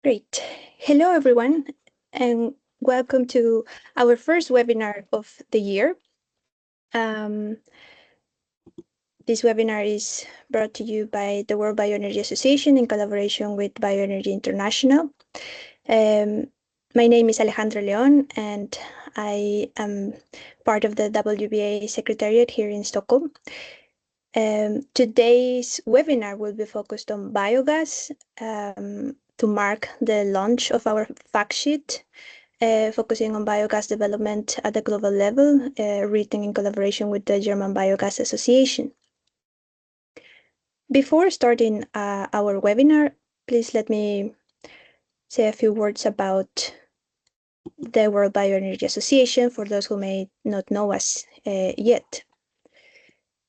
Great. Hello, everyone, and welcome to our first webinar of the year. This webinar is brought to you by the World Bioenergy Association in collaboration with Bioenergy International. My name is Alejandra León, and I am part of the WBA Secretariat here in Stockholm. Today's webinar will be focused on biogas to mark the launch of our fact sheet, focusing on biogas development at the global level, written in collaboration with the German Biogas Association. Before starting our webinar, please let me say a few words about the World Bioenergy Association for those who may not know us yet.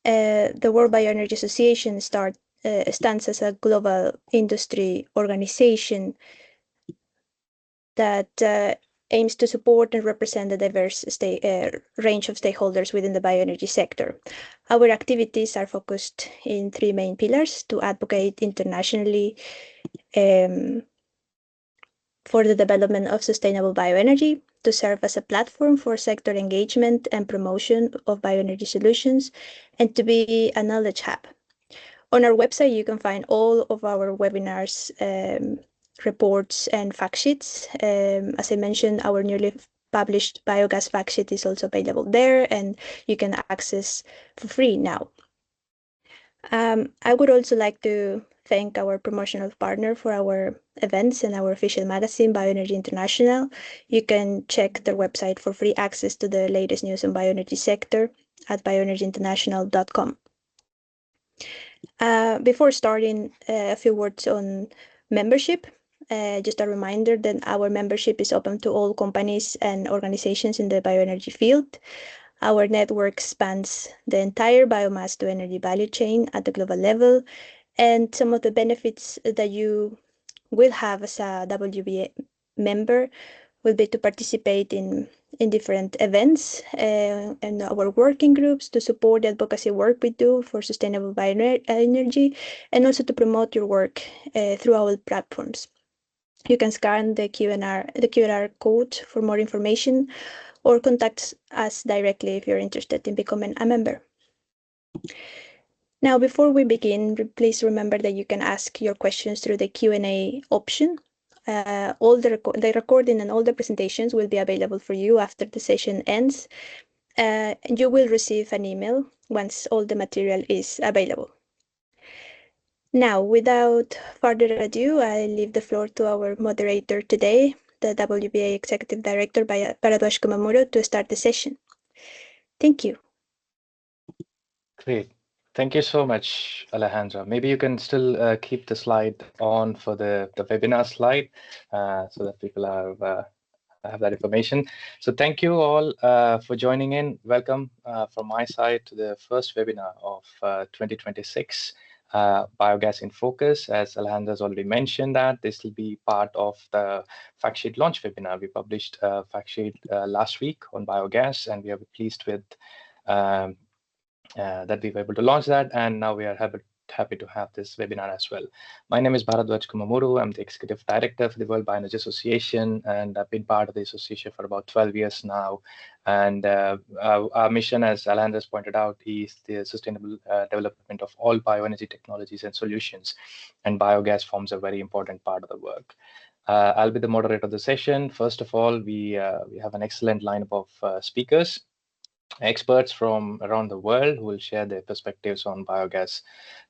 The World Bioenergy Association stands as a global industry organization that aims to support and represent the diverse range of stakeholders within the bioenergy sector. Our activities are focused in three main pillars: to advocate internationally for the development of sustainable bioenergy, to serve as a platform for sector engagement and promotion of bioenergy solutions, and to be a knowledge hub. On our website, you can find all of our webinars, reports, and fact sheets. As I mentioned, our newly published biogas fact sheet is also available there, and you can access for free now. I would also like to thank our promotional partner for our events and our official magazine, Bioenergy International. You can check their website for free access to the latest news on bioenergy sector at bioenergyinternational.com. Before starting, a few words on membership. Just a reminder that our membership is open to all companies and organizations in the bioenergy field. Our network spans the entire biomass to energy value chain at the global level, and some of the benefits that you will have as a WBA member will be to participate in different events and our working groups, to support the advocacy work we do for sustainable bioenergy, and also to promote your work through our platforms. You can scan the QR code for more information, or contact us directly if you're interested in becoming a member. Now, before we begin, please remember that you can ask your questions through the Q&A option. All the recording and all the presentations will be available for you after the session ends. And you will receive an email once all the material is available. Now, without further ado, I leave the floor to our moderator today, the WBA Executive Director, Bharadwaj Kumamuro, to start the session. Thank you. Great. Thank you so much, Alejandra. Maybe you can still keep the slide on for the webinar slide so that people have that information. So thank you all for joining in. Welcome from my side to the first webinar of 2026, Biogas in Focus. As Alejandra has already mentioned, that this will be part of the Factsheet launch webinar. We published Factsheet last week on biogas, and we are pleased with that we were able to launch that, and now we are happy to have this webinar as well. My name is Bharadwaj Kumamuro. I'm the Executive Director for the World Bioenergy Association, and I've been part of the association for about 12 years now. And our mission, as Alejandra has pointed out, is the sustainable development of all bioenergy technologies and solutions, and biogas forms a very important part of the work. I'll be the moderator of the session. First of all, we have an excellent lineup of speakers, experts from around the world who will share their perspectives on biogas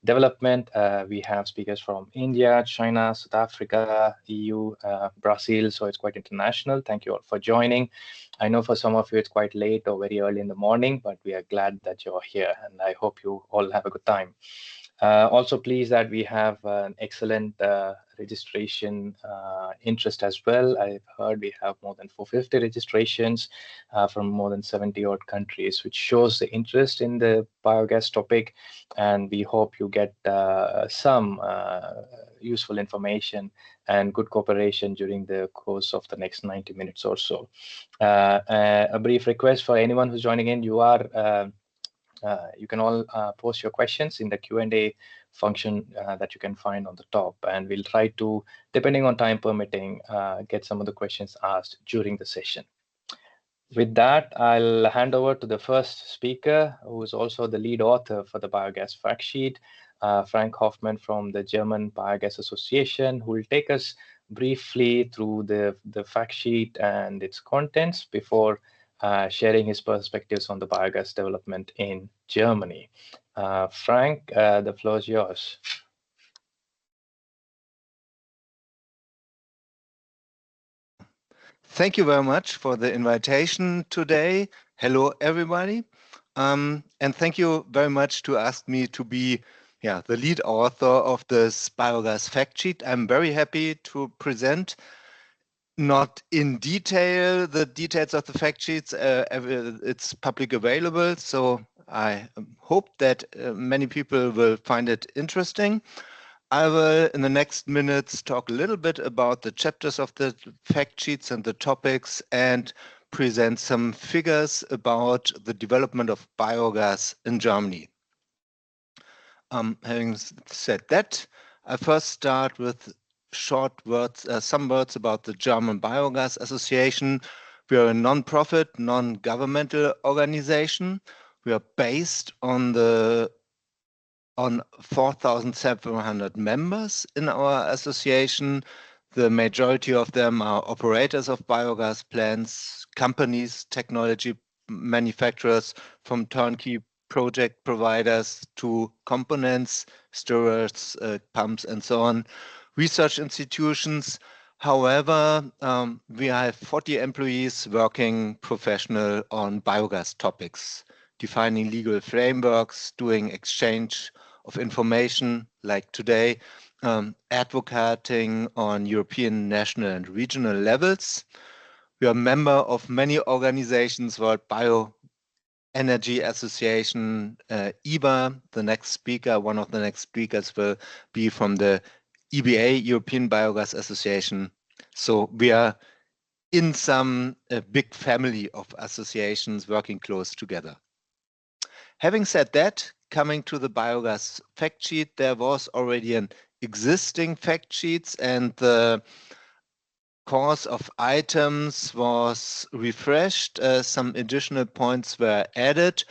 development. We have speakers from India, China, South Africa, EU, Brazil, so it's quite international. Thank you all for joining. I know for some of you it's quite late or very early in the morning, but we are glad that you're here, and I hope you all have a good time. Also pleased that we have an excellent registration interest as well. I've heard we have more than 450 registrations from more than 70 odd countries, which shows the interest in the biogas topic, and we hope you get some useful information and good cooperation during the course of the next 90 minutes or so. A brief request for anyone who's joining in: you can all post your questions in the Q&A function that you can find on the top. And we'll try to, depending on time permitting, get some of the questions asked during the session. With that, I'll hand over to the first speaker, who is also the lead author for the Biogas Factsheet, Frank Hoffman from the German Biogas Association, who will take us briefly through the fact sheet and its contents before sharing his perspectives on the biogas development in Germany. Frank, the floor is yours. Thank you very much for the invitation today. Hello, everybody. And thank you very much to ask me to be the lead author of this biogas fact sheet. I'm very happy to present, not in detail, the details of the fact sheets. It's public available, so I hope that many people will find it interesting. I will, in the next minutes, talk a little bit about the chapters of the fact sheets and the topics, and present some figures about the development of biogas in Germany. Having said that, I first start with short words, some words about the German Biogas Association. We are a non-profit, non-governmental organization. We are based on 4,700 members in our association. The majority of them are operators of biogas plants, companies, technology manufacturers, from turnkey project providers to components, stirrers, pumps, and so on, research institutions. However, we have 40 employees working professional on biogas topics, defining legal frameworks, doing exchange of information like today, advocating on European, national, and regional levels. We are a member of many organizations, World Bioenergy Association, EBA. The next speaker, one of the next speakers, will be from the EBA, European Biogas Association. So we are in some big family of associations working close together. Having said that, coming to the biogas fact sheet, there was already an existing fact sheet, and the course of items was refreshed. Some additional points were added.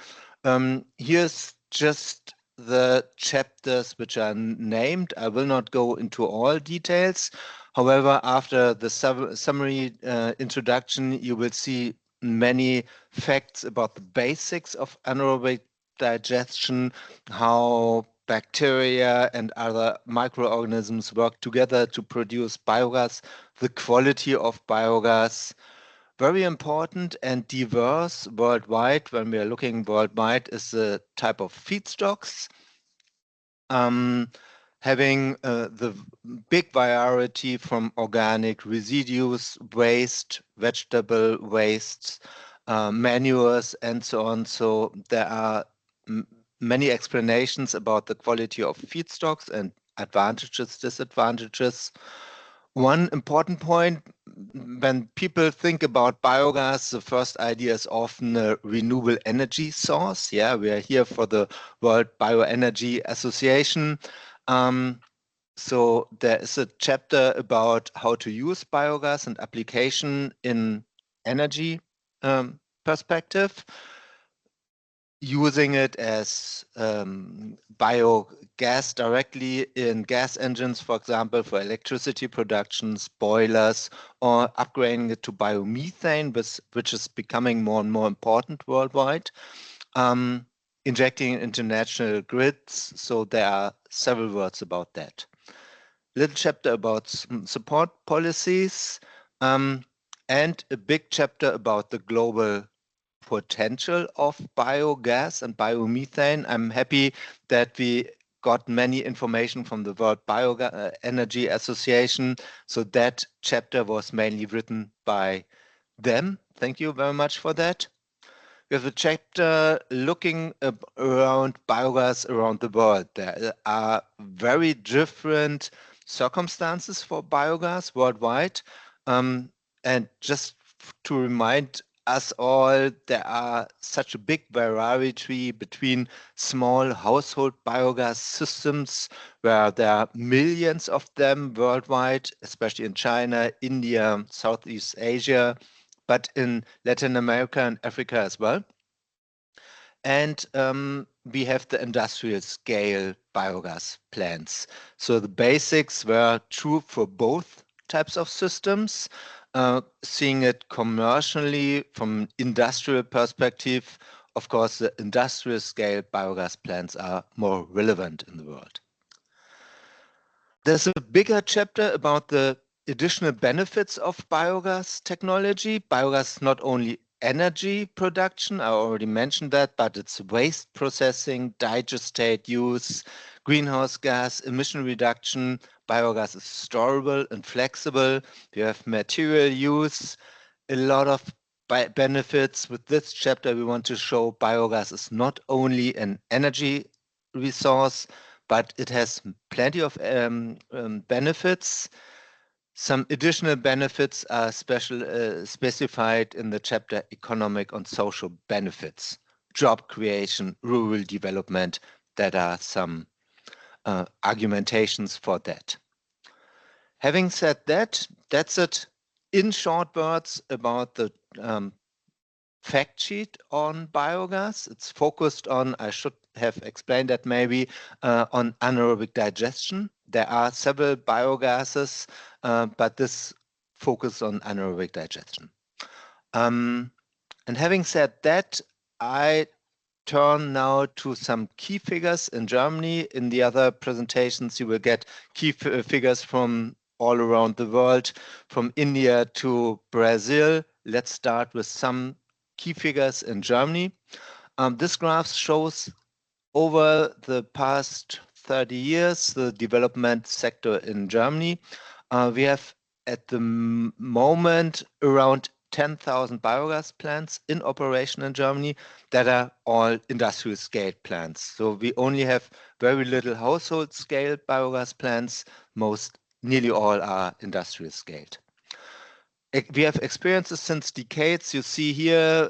Here's just the chapters which are named. I will not go into all details. However, after the summary introduction, you will see many facts about the basics of anaerobic digestion, how bacteria and other microorganisms work together to produce biogas, the quality of biogas. Very important and diverse worldwide. When we are looking worldwide, is the type of feedstocks. Having the big variety from organic residues, waste, vegetable wastes, manures, and so on. So there are many explanations about the quality of feedstocks and advantages, disadvantages. One important point, when people think about biogas, the first idea is often a renewable energy source. Yeah, we are here for the World Bioenergy Association. So there is a chapter about how to use biogas and application in energy perspective, using it as biogas directly in gas engines, for example, for electricity productions, boilers, or upgrading it to biomethane, which is becoming more and more important worldwide. Injecting into national grids, so there are several words about that. Little chapter about support policies, and a big chapter about the global potential of biogas and biomethane. I'm happy that we got many information from the World Bioenergy Association, so that chapter was mainly written by them. Thank you very much for that. We have a chapter looking around biogas around the world. There are very different circumstances for biogas worldwide. And just to remind us all, there are such a big variety between small household biogas systems, where there are millions of them worldwide, especially in China, India, Southeast Asia, but in Latin America and Africa as well. And we have the industrial scale biogas plants. So the basics were true for both types of systems. Seeing it commercially from industrial perspective, of course, the industrial scale biogas plants are more relevant in the world. There's a bigger chapter about the additional benefits of biogas technology. Biogas not only energy production, I already mentioned that, but it's waste processing, digestate use, greenhouse gas emission reduction. Biogas is storable and flexible. You have material use, a lot of benefits. With this chapter, we want to show biogas is not only an energy resource, but it has plenty of benefits. Some additional benefits are specified in the chapter Economic and Social Benefits, job creation, rural development. That are some argumentations for that. Having said that, that's it in short words about the fact sheet on biogas. It's focused on, I should have explained that maybe, on anaerobic digestion. There are several biogases, but this focus on anaerobic digestion. And having said that, I turn now to some key figures in Germany. In the other presentations, you will get key figures from all around the world, from India to Brazil. Let's start with some key figures in Germany. This graph shows over the past 30 years the development sector in Germany. We have at the moment around 10,000 biogas plants in operation in Germany that are all industrial scale plants. So we only have very little household scale biogas plants. Nearly all are industrial scaled. We have experiences since decades. You see here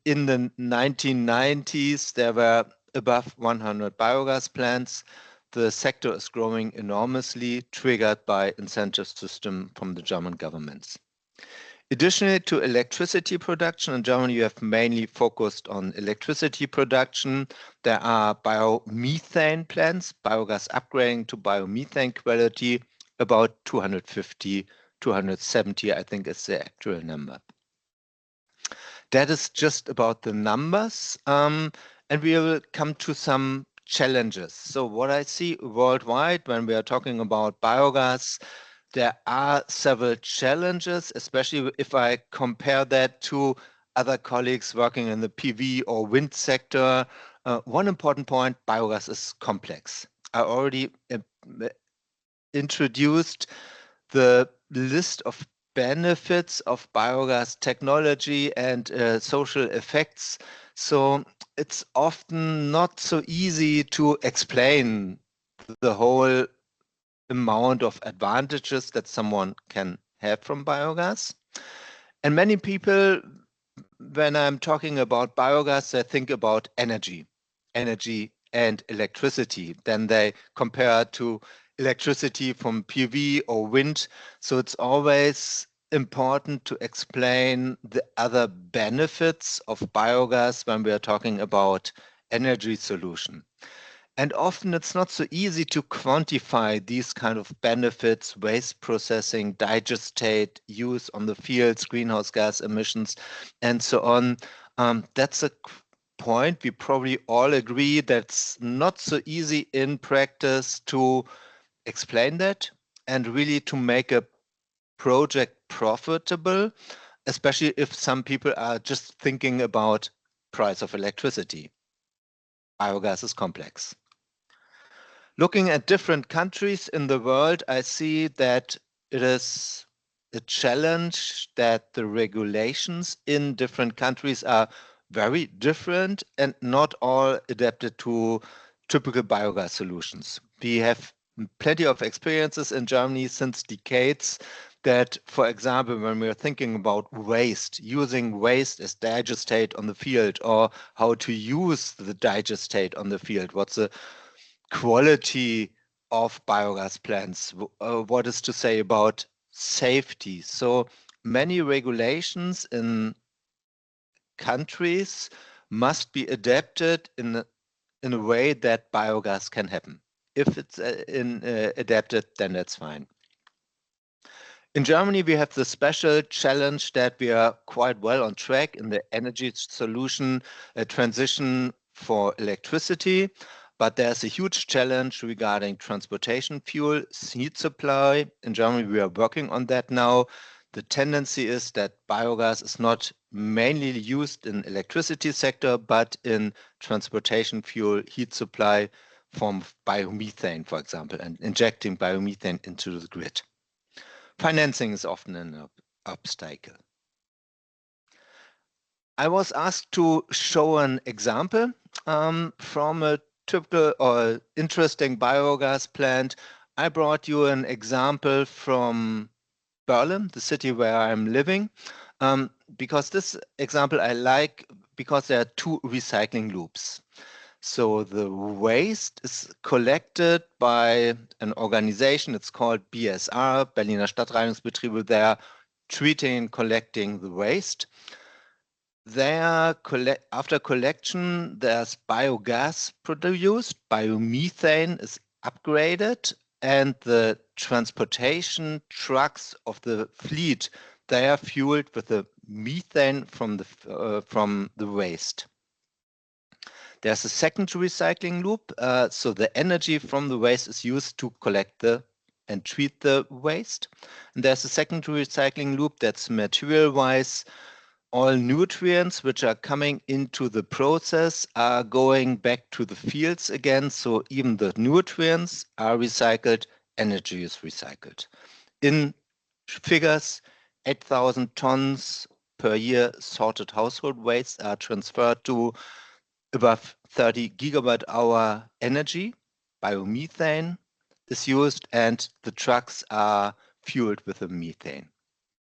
in the 1990s, there were above 100 biogas plants. The sector is growing enormously, triggered by incentive system from the German governments. Additionally to electricity production, in Germany you have mainly focused on electricity production. There are biomethane plants, biogas upgrading to biomethane quality, about 250 270, I think is the actual number. That is just about the numbers. And we will come to some challenges. So what I see worldwide when we are talking about biogas, there are several challenges, especially if I compare that to other colleagues working in the PV or wind sector. One important point, biogas is complex. I already introduced the list of benefits of biogas technology and social effects. So it's often not so easy to explain the whole amount of advantages that someone can have from biogas. And many people, when I'm talking about biogas, they think about energy and electricity. Then they compare to electricity from PV or wind. So it's always important to explain the other benefits of biogas when we are talking about energy solution. And often it's not so easy to quantify these kind of benefits, waste processing, digestate, use on the fields, greenhouse gas emissions, and so on. That's a point we probably all agree that's not so easy in practice to explain that and really to make a project profitable, especially if some people are just thinking about price of electricity. Biogas is complex. Looking at different countries in the world, I see that it is a challenge that the regulations in different countries are very different and not all adapted to typical biogas solutions. We have plenty of experiences in Germany since decades that, for example, when we are thinking about waste, using waste as digestate on the field, or how to use the digestate on the field, what's the quality of biogas plants, what is to say about safety. So many regulations in countries must be adapted in a way that biogas can happen. If it's adapted, then that's fine. In Germany, we have the special challenge that we are quite well on track in the energy solution transition for electricity, but there's a huge challenge regarding transportation fuel, heat supply. In Germany, we are working on that now. The tendency is that biogas is not mainly used in electricity sector, but in transportation fuel, heat supply from biomethane, for example, and injecting biomethane into the grid. Financing is often an obstacle. I was asked to show an example from a typical or interesting biogas plant. I brought you an example from Berlin, the city where I'm living, because this example I like because there are two recycling loops. So the waste is collected by an organization, it's called BSR, Berliner Stadtreinigungsbetriebe. They are treating and collecting the waste. After collection, there's biogas produced, biomethane is upgraded, and the transportation trucks of the fleet, they are fueled with the methane from the waste. There's a second recycling loop, so the energy from the waste is used to collect and treat the waste. And there's a second recycling loop that's material-wise. All nutrients which are coming into the process are going back to the fields again, so even the nutrients are recycled, energy is recycled. In figures, 8,000 tons per year sorted household waste are transferred to above 30 gigawatt hour energy. Biomethane is used and the trucks are fueled with the methane.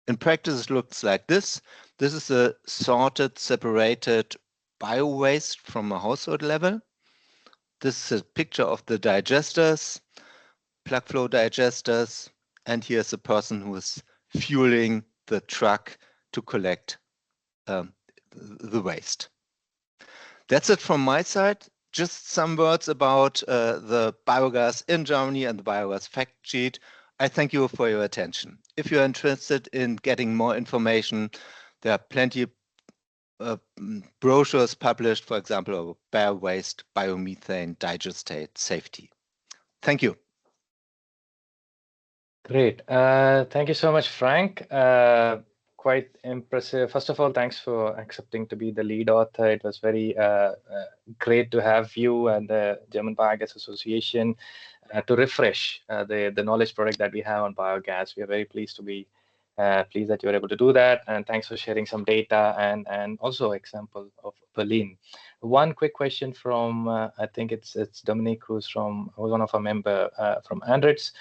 In practice, it looks like this. This is a sorted, separated bio-waste from a household level. This is a picture of the digesters, plug flow digesters, and here's a person who is fueling the truck to collect the waste. That's it from my side. Just some words about the biogas in Germany and the biogas fact sheet. I thank you for your attention. If you're interested in getting more information, there are plenty of brochures published, for example, of bare waste, biomethane, digestate, safety. Thank you. Great. Thank you so much, Frank. Quite impressive. First of all, thanks for accepting to be the lead author. It was very great to have you and the German Biogas Association to refresh the knowledge product that we have on biogas. We are very pleased to be pleased that you were able to do that. And thanks for sharing some data and also example of Berlin. One quick question from, I think it's Dominic, who's one of our member from Andritz.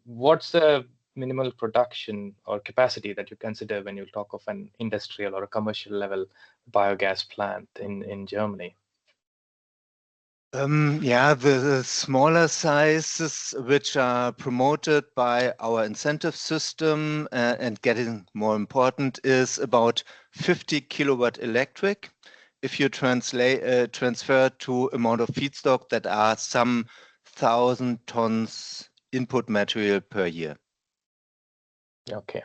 What's the minimal production or capacity that you consider when you talk of an industrial or a commercial level biogas plant in Germany? Yeah, the smaller sizes which are promoted by our incentive system and getting more important is about 50 kilowatt electric. If you transfer to amount of feedstock that are some 1,000 tons input material per year. Okay.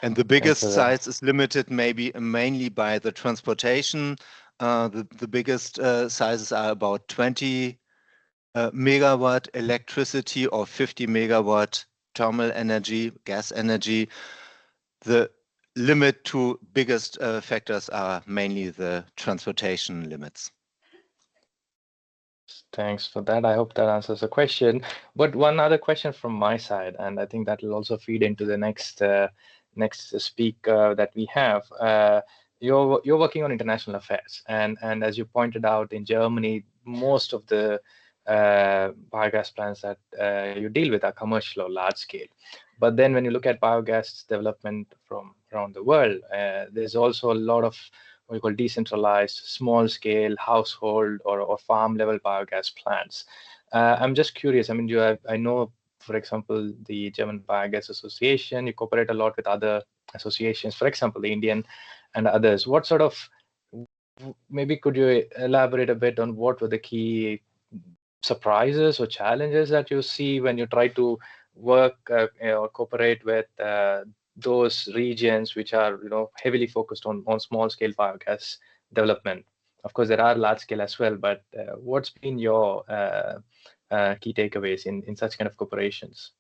And the biggest size is limited mainly by the transportation. The biggest sizes are about 20 megawatt electricity or 50 megawatt thermal energy, gas energy. The limit to biggest factors are mainly the transportation limits. Thanks for that. I hope that answers the question. But one other question from my side, and I think that will also feed into the next speaker that we have. You're working on international affairs, and as you pointed out, in Germany, most of the biogas plants that you deal with are commercial or large scale. But then when you look at biogas development from around the world, there's also a lot of what we call decentralized, small scale, household or farm level biogas plants. I'm just curious. I mean, I know, for example, the German Biogas Association, you cooperate a lot with other associations, for example, the Indian and others. What sort of, maybe could you elaborate a bit on what were the key surprises or challenges that you see when you try to work or cooperate with those regions which are heavily focused on small scale biogas development? Of course, there are large scale as well, but what's been your key takeaways in such kind of corporations?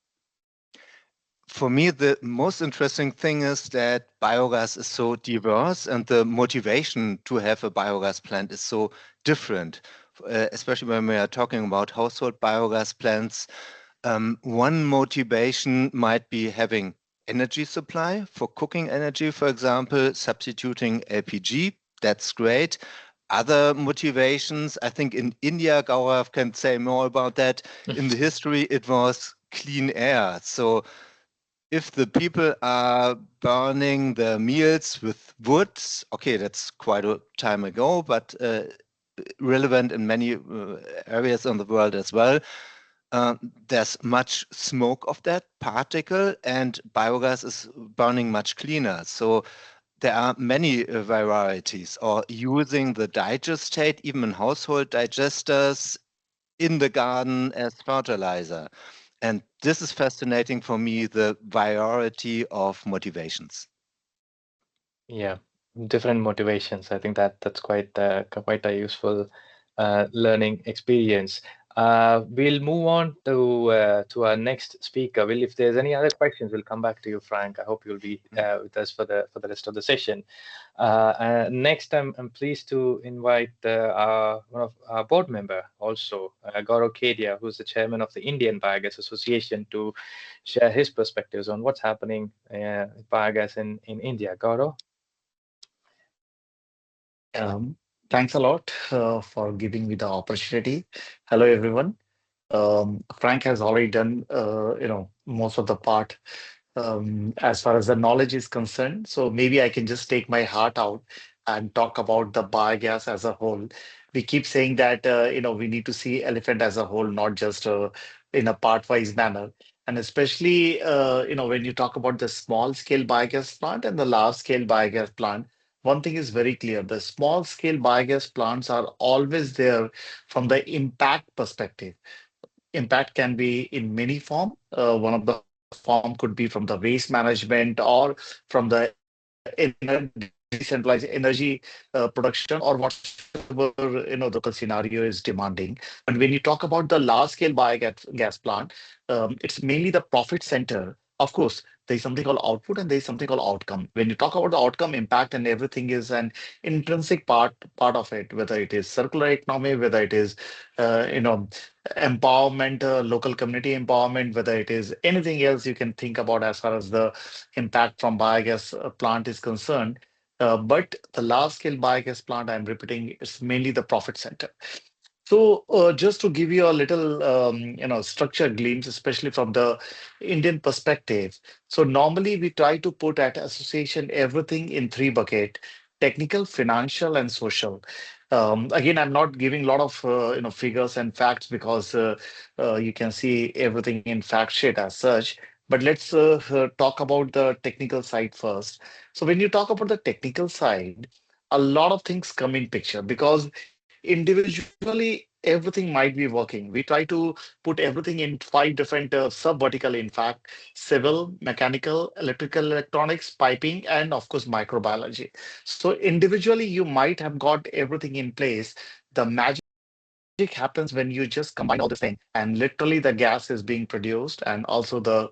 For me, the most interesting thing is that biogas is so diverse and the motivation to have a biogas plant is so different, especially when we are talking about household biogas plants. One motivation might be having energy supply for cooking energy, for example, substituting LPG. That's great. Other motivations, I think in India, Gaurav can say more about that. In the history, it was clean air. So if the people are burning their meals with wood, okay, that's quite a time ago, but relevant in many areas in the world as well. There's much smoke of that particle, and biogas is burning much cleaner. So there are many varieties, or using the digestate, even in household digesters, in the garden as fertilizer. And this is fascinating for me, the variety of motivations. Yeah, different motivations. I think that's quite a useful learning experience. We'll move on to our next speaker. If there's any other questions, we'll come back to you, Frank. I hope you'll be with us for the rest of the session. Next, I'm pleased to invite one of our board member also, Gaurav Kedia, who's the chairman of the Indian Biogas Association, to share his perspectives on what's happening with biogas in India. Gaurav? Thanks a lot for giving me the opportunity. Hello, everyone. Frank has already done, most of the part as far as the knowledge is concerned. So maybe I can just take my heart out and talk about the biogas as a whole. We keep saying that, we need to see elephant as a whole, not just in a part-wise manner. And especially, when you talk about the small-scale biogas plant and the large-scale biogas plant, one thing is very clear. The small-scale biogas plants are always there from the impact perspective. Impact can be in many form. One of the form could be from the waste management or from the decentralized energy production or whatever the local scenario is demanding. But when you talk about the large scale biogas plant, it's mainly the profit center. Of course, there is something called output and there is something called outcome. When you talk about the outcome, impact and everything is an intrinsic part of it, whether it is circular economy, whether it is uh, you know empowerment, local community empowerment, whether it is anything else you can think about as far as the impact from biogas plant is concerned. But the large scale biogas plant, I'm repeating, it's mainly the profit center. So, just to give you a little, structured glimpse, especially from the Indian perspective. So, normally we try to put at association everything in three bucket: technical, financial, and social. Again, I'm not giving a lot of figures and facts because you can see everything in fact sheet as such. But let's talk about the technical side first. So, when you talk about the technical side, a lot of things come in picture because individually everything might be working. We try to put everything in five different sub vertical, in fact: civil, mechanical, electrical, electronics, piping, and of course microbiology. So individually you might have got everything in place. The magic happens when you just combine all this thing and literally the gas is being produced and also the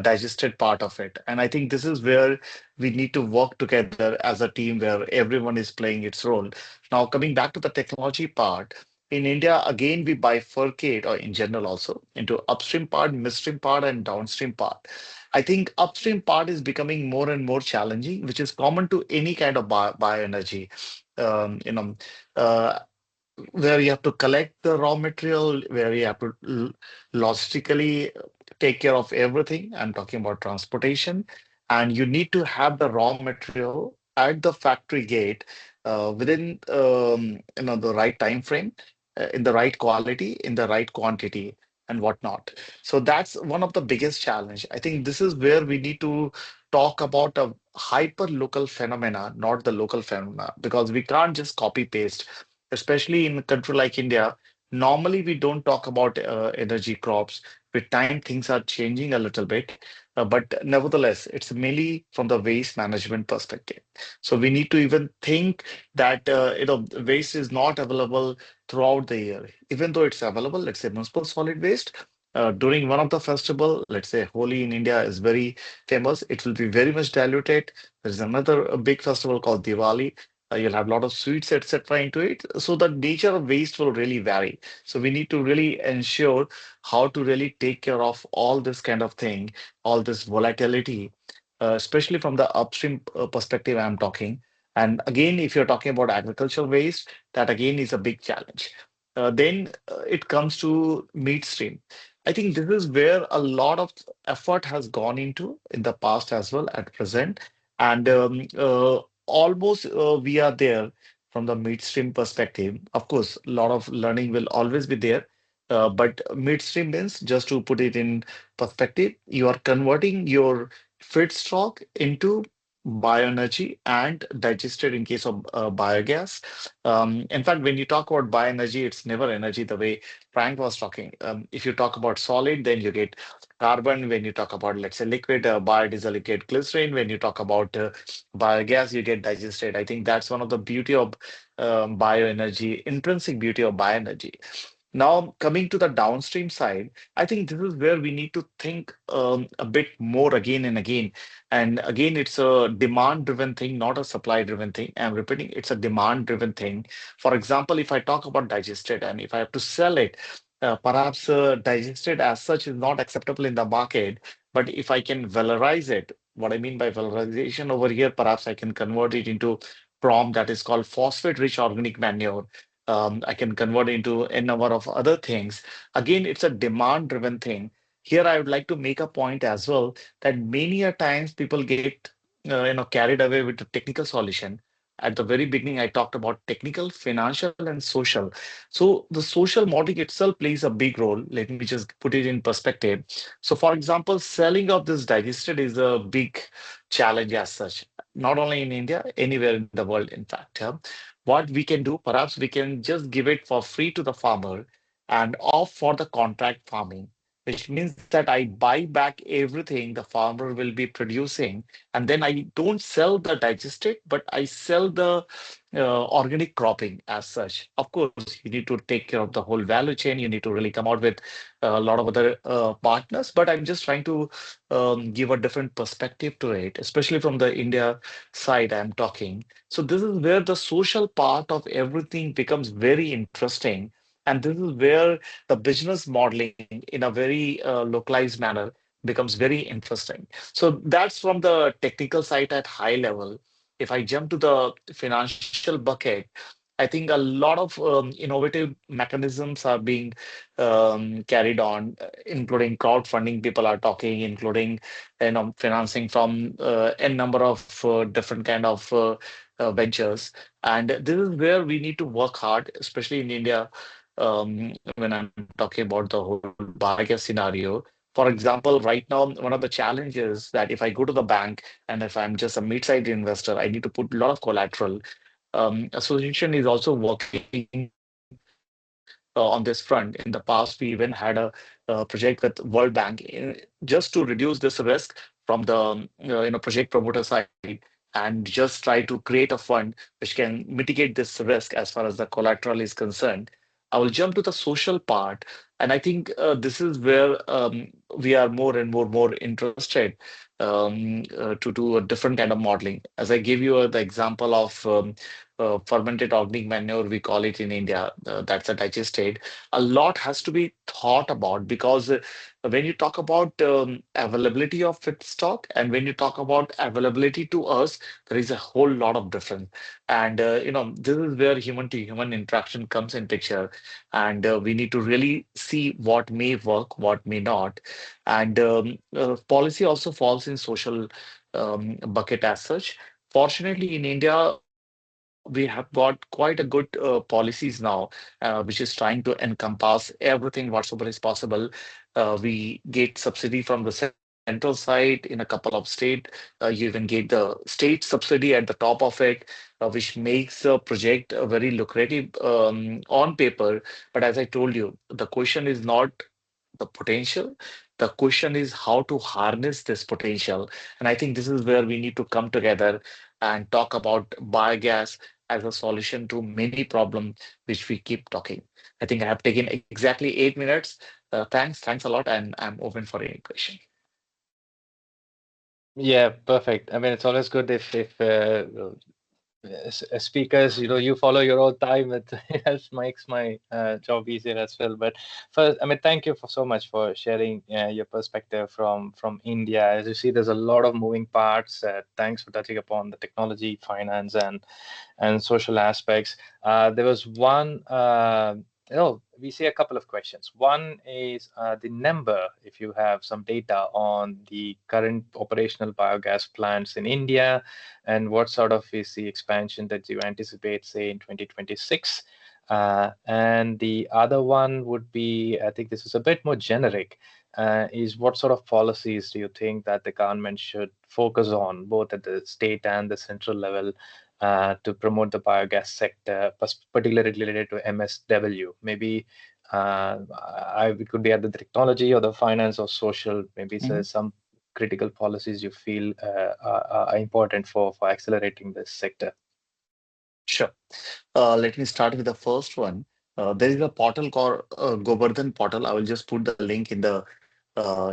digested part of it. And I think this is where we need to work together as a team where everyone is playing its role. Now, coming back to the technology part, in India, again, we bifurcate, or in general also, into upstream part, midstream part, and downstream part. I think upstream part is becoming more and more challenging, which is common to any kind of bioenergy. Um, you know, uh, where you have to collect the raw material, where you have to logistically take care of everything. I'm talking about transportation, and you need to have the raw material at the factory gate within the right time frame, in the right quality, in the right quantity, and whatnot. So that's one of the biggest challenge. I think this is where we need to talk about a hyper local phenomena, not the local phenomena, because we can't just copy paste, especially in a country like India. Normally, we don't talk about energy crops. With time, things are changing a little bit, but nevertheless, it's mainly from the waste management perspective. So we need to even think that waste is not available throughout the year, even though it's available. Let's say municipal solid waste. During one of the festival, let's say Holi in India is very famous. It will be very much diluted. There's another big festival called Diwali. You'll have a lot of sweets, etc. into it. So the nature of waste will really vary. So we need to really ensure how to really take care of all this kind of thing, all this volatility, especially from the upstream perspective I'm talking. And again, if you're talking about agricultural waste, that again is a big challenge. Then it comes to midstream. I think this is where a lot of effort has gone into in the past as well at present. And almost we are there from the midstream perspective. Of course, a lot of learning will always be there. But midstream means, just to put it in perspective, you are converting your feedstock into bioenergy and digested in case of biogas. In fact, when you talk about bioenergy, it's never energy the way Frank was talking. If you talk about solid, then you get carbon. When you talk about, let's say, liquid, biodiesel, you get glycerin. When you talk about biogas, you get digested. I think that's one of the beauty of bioenergy, intrinsic beauty of bioenergy. Now, coming to the downstream side, I think this is where we need to think a bit more again and again. And again, it's a demand-driven thing, not a supply-driven thing. I'm repeating, it's a demand-driven thing. For example, if I talk about digested and if I have to sell it, perhaps digested as such is not acceptable in the market. But if I can valorize it, what I mean by valorization over here, perhaps I can convert it into PROM, that is called phosphate-rich organic manure. I can convert into a number of other things. Again, it's a demand-driven thing. Here, I would like to make a point as well that many a times people get carried away with the technical solution. At the very beginning, I talked about technical, financial, and social. So the social modeling itself plays a big role. Let me just put it in perspective. So, for example, selling of this digested is a big challenge as such, not only in India, anywhere in the world, in fact. What we can do, perhaps we can just give it for free to the farmer and opt for the contract farming, which means that I buy back everything the farmer will be producing, and then I don't sell the digestate, but I sell the organic cropping as such. Of course, you need to take care of the whole value chain. You need to really come out with a lot of other partners, but I'm just trying to give a different perspective to it, especially from the India side I'm talking. So this is where the social part of everything becomes very interesting. And this is where the business modeling in a very localized manner becomes very interesting. So that's from the technical side at high level. If I jump to the financial bucket, I think a lot of innovative mechanisms are being carried on, including crowdfunding. People are talking, including financing from n number of different kind of ventures. And this is where we need to work hard, especially in India, when I'm talking about the whole biogas scenario. For example, right now, one of the challenges that if I go to the bank and if I'm just a mid-sized investor, I need to put a lot of collateral. Association is also working on this front. In the past, we even had a project with World Bank just to reduce this risk from the project promoter side and just try to create a fund which can mitigate this risk as far as the collateral is concerned. I will jump to the social part, and I think this is where we are more interested to do a different kind of modeling. As I gave you the example of fermented organic manure, we call it in India, that's a digestate. A lot has to be thought about because when you talk about availability of feedstock and when you talk about availability to us, there is a whole lot of difference. And this is where human to human interaction comes in picture. And we need to really see what may work, what may not. And policy also falls in social bucket as such. Fortunately, in India, we have got quite a good policies now, which is trying to encompass everything whatsoever is possible. We get subsidy from the central side in a couple of states. You even get the state subsidy at the top of it, which makes a project very lucrative on paper. But as I told you, the question is not the potential. The question is how to harness this potential. And I think this is where we need to come together and talk about biogas as a solution to many problems which we keep talking. I think I have taken exactly 8 minutes. Thanks a lot, and I'm open for any question. Yeah, perfect. I mean, it's always good if speakers, you follow your own time. It helps makes my job easier as well. But first, I mean, thank you for so much for sharing your perspective from India. As you see, there's a lot of moving parts. Thanks for touching upon the technology, finance, and social aspects. There was one. We see a couple of questions. One is the number, if you have some data on the current operational biogas plants in India, and what sort of is the expansion that you anticipate, say, in 2026? And the other one would be, I think this is a bit more generic, is what sort of policies do you think that the government should focus on, both at the state and the central level, to promote the biogas sector, particularly related to MSW? Maybe it could be either the technology or the finance or social, maybe Mhm. some critical policies you feel are important for accelerating this sector. Sure. Let me start with the first one. There is a portal called Govardhan portal. I will just put the link in the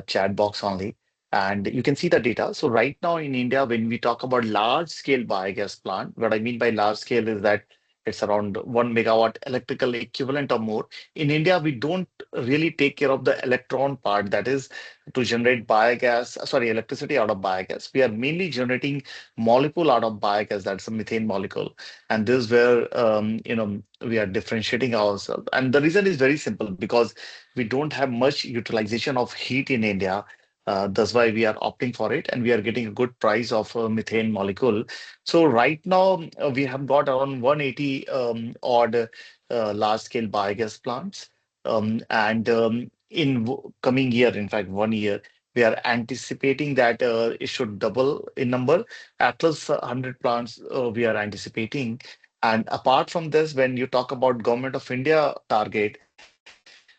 chat box only. And you can see the data. So right now in India, when we talk about large scale biogas plant, what I mean by large scale is that it's around 1 megawatt electrical equivalent or more. In India, we don't really take care of the electron part, that is to generate electricity out of biogas. We are mainly generating molecule out of biogas, that's a methane molecule. And this is where we are differentiating ourselves. And the reason is very simple because we don't have much utilization of heat in India. That's why we are opting for it, and we are getting a good price of methane molecule. So right now we have got around 180 odd large-scale biogas plants, and in coming year, in fact, 1 year, we are anticipating that it should double in number. At least 100 plants we are anticipating. And apart from this, when you talk about Government of India target,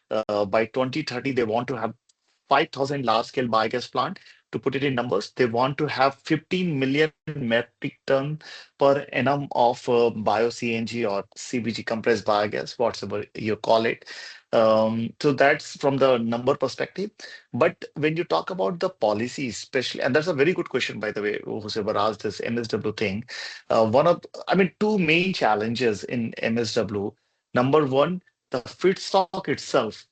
by 2030, they want to have 5,000 large-scale biogas plant. To put it in numbers, they want to have 15 million metric ton per annum of bio-CNG or CBG, compressed biogas, whatever you call it. So that's from the number perspective. But when you talk about the policy, especially, and that's a very good question, by the way, whoever asked this MSW thing. I mean, two main challenges in MSW. Number one, the feedstock itself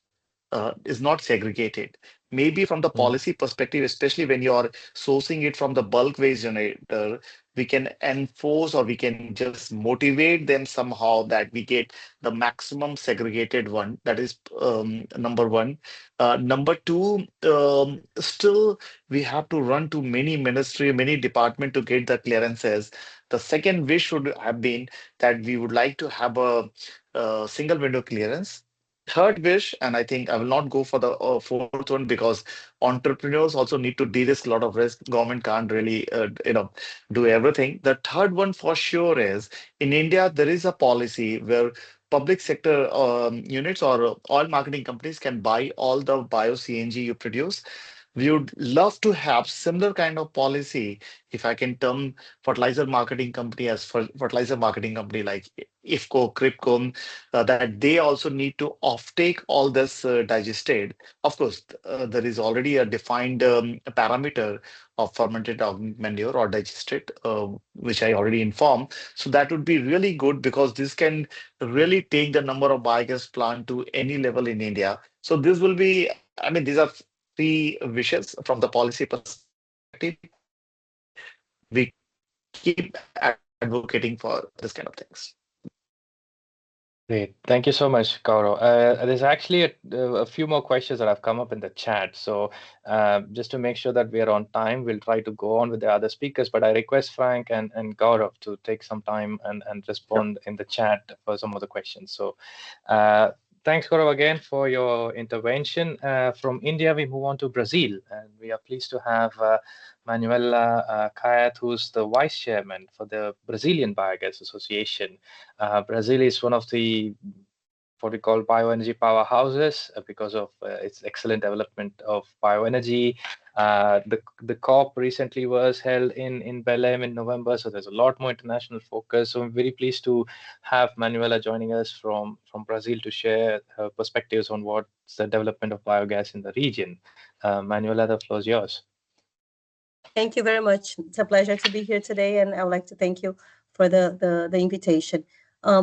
is not segregated. Maybe from the Mm. policy perspective, especially when you're sourcing it from the bulk waste generator, we can enforce or we can just motivate them somehow that we get the maximum segregated one. That is number one. Number two, still we have to run to many ministry, many department to get the clearances. The second wish should have been that we would like to have a single window clearance. Third wish, and I think I will not go for the fourth one because entrepreneurs also need to de-risk a lot of risk. Government can't really, do everything. The third one for sure is in India, there is a policy where public sector units or oil marketing companies can buy all the bio CNG you produce. We would love to have similar kind of policy, if I can term fertilizer marketing company as fertilizer marketing company like IFCO, CRIPCO, that they also need to offtake all this digested. Of course, there is already a defined parameter of fermented organic manure or digested, which I already informed. So that would be really good because this can really take the number of biogas plant to any level in India. So this will be, I mean, these are three wishes from the policy perspective. We keep advocating for this kind of things. Great. Thank you so much, Gaurav. There's actually a few more questions that have come up in the chat. So just to make sure that we are on time, we'll try to go on with the other speakers. But I request Frank and Gaurav to take some time and respond in the chat for some of the questions. So thanks, Gaurav, again for your intervention. From India, we move on to Brazil. And we are pleased to have Manuela Kayat, who's the vice chairman for the Brazilian Biogas Association. Brazil is one of the what we call bioenergy powerhouses because of its excellent development of bioenergy. The COP recently was held in Belém in November, so there's a lot more international focus. So I'm very pleased to have Manuela joining us from Brazil to share her perspectives on what's the development of biogas in the region. Manuela, the floor is yours. Thank you very much. It's a pleasure to be here today, and I would like to thank you for the invitation.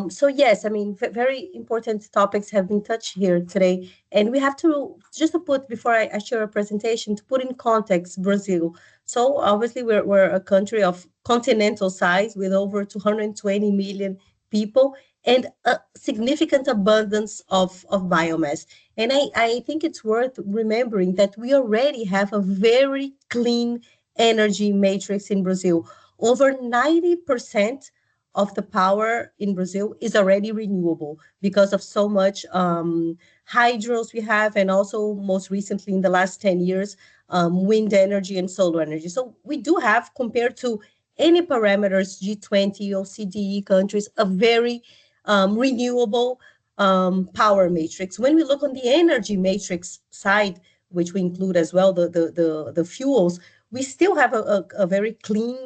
So yes, I mean, very important topics have been touched here today, and we have to just to put before I share a presentation to put in context Brazil. So obviously we're a country of continental size with over 220 million people and a significant abundance of biomass. And I think it's worth remembering that we already have a very clean energy matrix in Brazil. Over 90% of the power in Brazil is already renewable because of so much hydros we have, and also most recently in the last 10 years, wind energy and solar energy. So we do have, compared to any parameters, G20, OCDE countries, a very renewable power matrix. When we look on the energy matrix side, which we include as well the fuels, we still have a very clean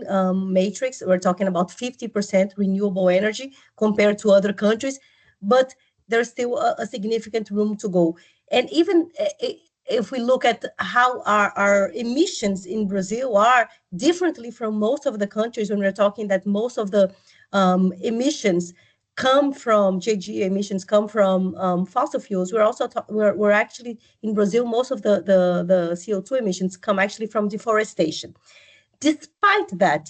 matrix. We're talking about 50% renewable energy compared to other countries, but there's still a significant room to go. And even if we look at how our emissions in Brazil are differently from most of the countries, when we're talking that most of the emissions come from GHG emissions come from fossil fuels. We're also we're actually in Brazil, most of the CO2 emissions come actually from deforestation. Despite that,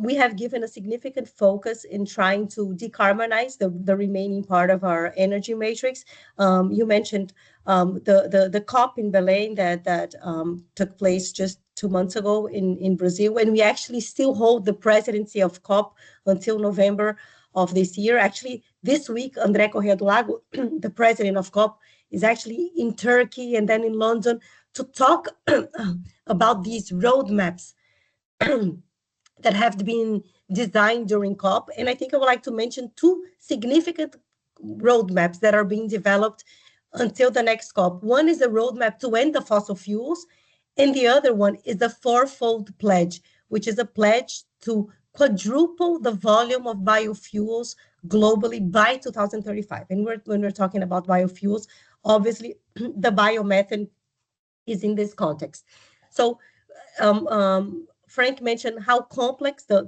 we have given a significant focus in trying to decarbonize the remaining part of our energy matrix. You mentioned the COP in Belém that took place just 2 months ago in Brazil, and we actually still hold the presidency of COP until November of this year. Actually, this week, André Corrêa do Lago, the president of COP, is actually in Turkey and then in London to talk about these roadmaps that have been designed during COP. And I think I would like to mention two significant roadmaps that are being developed until the next COP. One is a roadmap to end the fossil fuels, and the other one is the fourfold pledge, which is a pledge to quadruple the volume of biofuels globally by 2035. And when we're talking about biofuels, obviously the biomethane is in this context. So Frank mentioned how complex the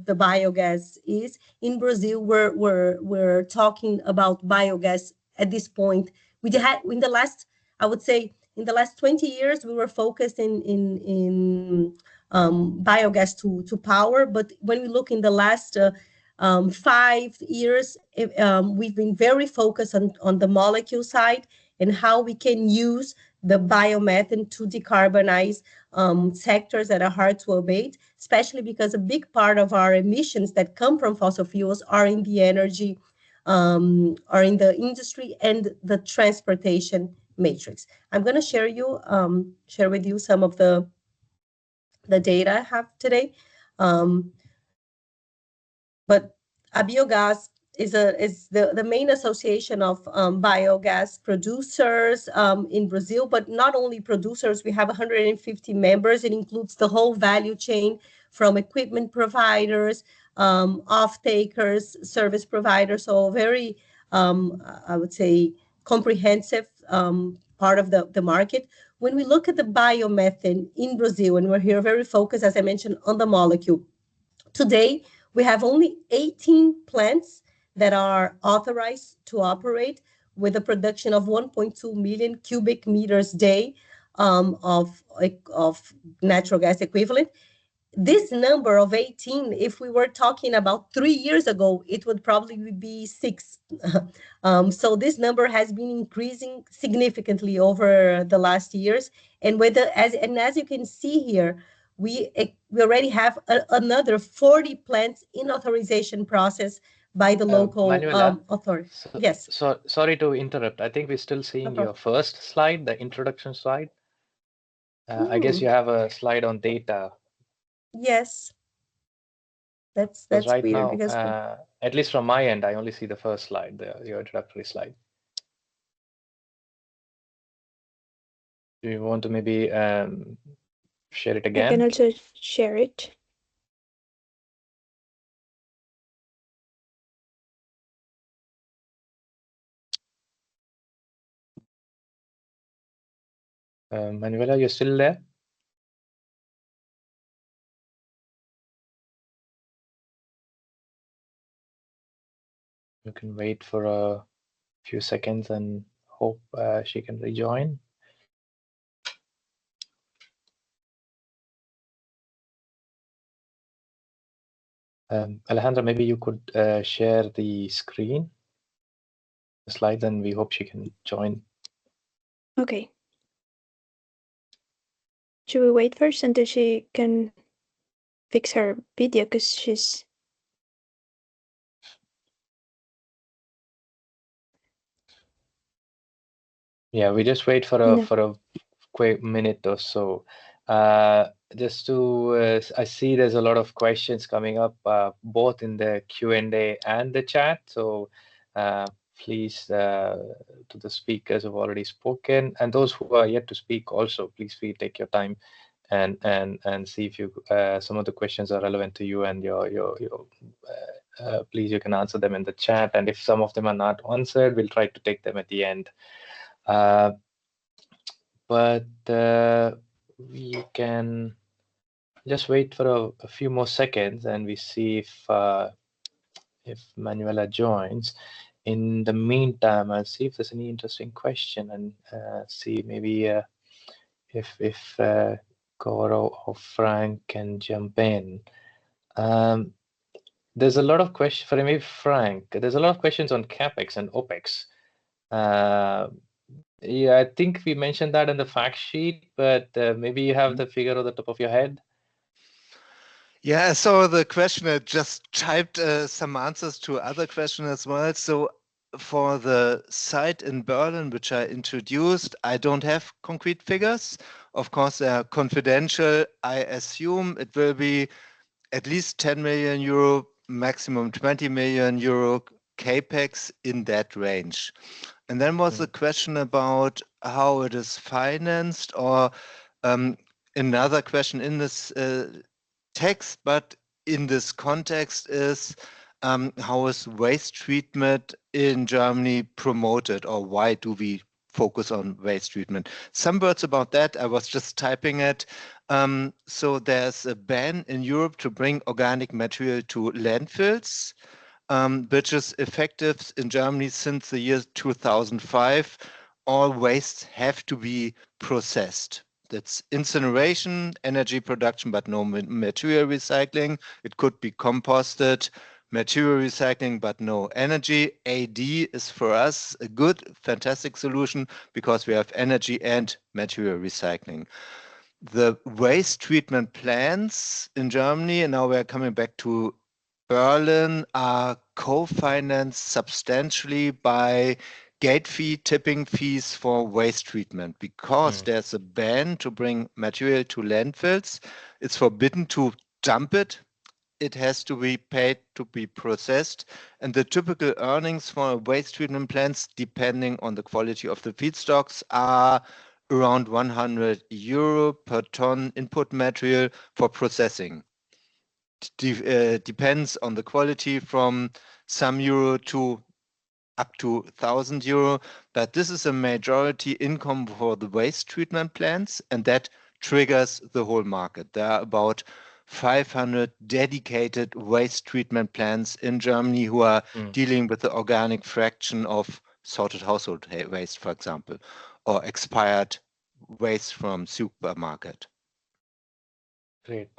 biogas is. In Brazil, we're talking about biogas at this point. We had in the last, I would say, in the last 20 years, we were focused in biogas to power. But when we look in the last 5 years, we've been very focused on the molecule side and how we can use the biomethane to decarbonize sectors that are hard to abate, especially because a big part of our emissions that come from fossil fuels are in the energy, are in the industry and the transportation matrix. I'm going to share with you some of the data I have today. But a biogás is the main association of biogas producers in Brazil, but not only producers. We have 150 members. It includes the whole value chain from equipment providers, off-takers, service providers. So very, I would say, comprehensive part of the market. When we look at the biomethane in Brazil, and we're here very focused, as I mentioned, on the molecule, today we have only 18 plants that are authorized to operate with a production of 1.2 million cubic meters a day of natural gas equivalent. This number of 18, if we were talking about 3 years ago, it would probably be 6. So this number has been increasing significantly over the last years. And as you can see here, we already have another 40 plants in authorization process by the local authority. Yes. So sorry to interrupt. I think we're still seeing your first slide, the introduction slide. I guess you have a slide on data. Yes. That's right weird now, because at least from my end, I only see the first slide, your introductory slide. Do you want to maybe share it again? I can also share it. Manuela, you're still there? You can wait for a few seconds and hope she can rejoin. Alejandra, maybe you could share the screen, the slides, and we hope she can join. Okay. Should we wait first until she can fix her video, because she's... Yeah, we just wait for a quick minute or so. Just to, I see there's a lot of questions coming up, both in the Q&A and the chat. So please, to the speakers who've already spoken, and those who are yet to speak also, please take your time and see if you some of the questions are relevant to you and please, you can answer them in the chat. And if some of them are not answered, we'll try to take them at the end. But we can just wait for a few more seconds and we see if Manuela joins. In the meantime, I'll see if there's any interesting question and see maybe if Goro or Frank can jump in. There's a lot of questions for maybe Frank. There's a lot of questions on CapEx and OpEx. Yeah, I think we mentioned that in the fact sheet, but maybe you have the figure on the top of your head. Yeah, so the questioner just typed some answers to other questions as well. So for the site in Berlin, which I introduced, I don't have concrete figures. Of course, they are confidential. I assume it will be at least 10 million euro, maximum 20 million euro capex in that range. And then was the question about how it is financed, or another question in this text, but in this context is how is waste treatment in Germany promoted, or why do we focus on waste treatment? Some words about that, I was just typing it. So there's a ban in Europe to bring organic material to landfills, which is effective in Germany since the year 2005. All wastes have to be processed. That's incineration, energy production, but no material recycling. It could be composted, material recycling, but no energy. AD is for us a good, fantastic solution because we have energy and material recycling. The waste treatment plants in Germany, and now we're coming back to Berlin, are co-financed substantially by gate fee, tipping fees for waste treatment, because there's a ban to bring material to landfills. It's forbidden to dump it it has to be paid to be processed. And the typical earnings for waste treatment plants, depending on the quality of the feedstocks, are around 100 euro per ton input material for processing. Depends on the quality from some euro to up to 1,000 euro, but this is a majority income for the waste treatment plants, and that triggers the whole market. There are about 500 dedicated waste treatment plants in Germany who are dealing with the organic fraction of sorted household waste, for example, or expired waste from supermarket. Great.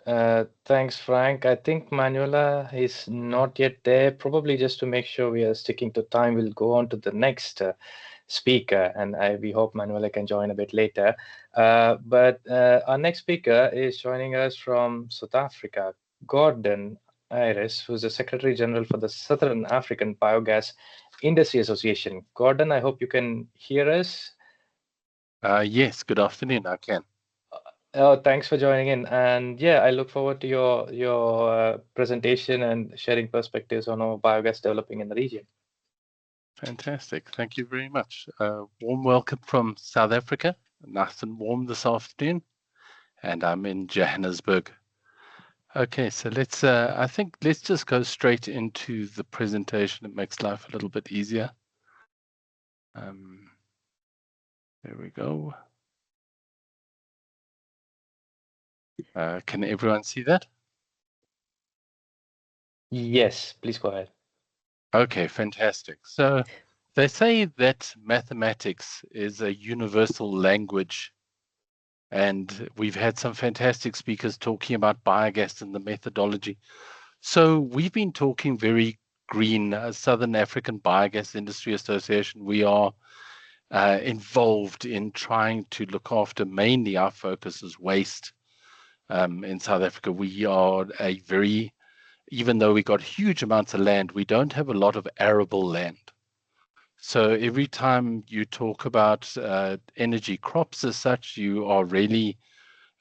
Thanks, Frank. I think Manuela is not yet there. Probably just to make sure we are sticking to time, we'll go on to the next speaker, and we hope Manuela can join a bit later. But our next speaker is joining us from South Africa, Gordon Iris, who's the Secretary General for the Southern African Biogas Industry Association. Gordon, I hope you can hear us. Yes, good afternoon. I can. Oh, thanks for joining in. And yeah, I look forward to your presentation and sharing perspectives on how biogas developing in the region. Fantastic. Thank you very much. Warm welcome from South Africa. Nice and warm this afternoon. And I'm in Johannesburg. Okay, so I think let's just go straight into the presentation. It makes life a little bit easier. There we go. Can everyone see that? Yes, please go ahead. Okay, fantastic. So they say that mathematics is a universal language, and we've had some fantastic speakers talking about biogas and the methodology. So we've been talking very green. Southern African Biogas Industry Association, we are involved in trying to look after, mainly our focus is waste. In South Africa, we are even though we got huge amounts of land, we don't have a lot of arable land. So every time you talk about energy crops as such, you are really,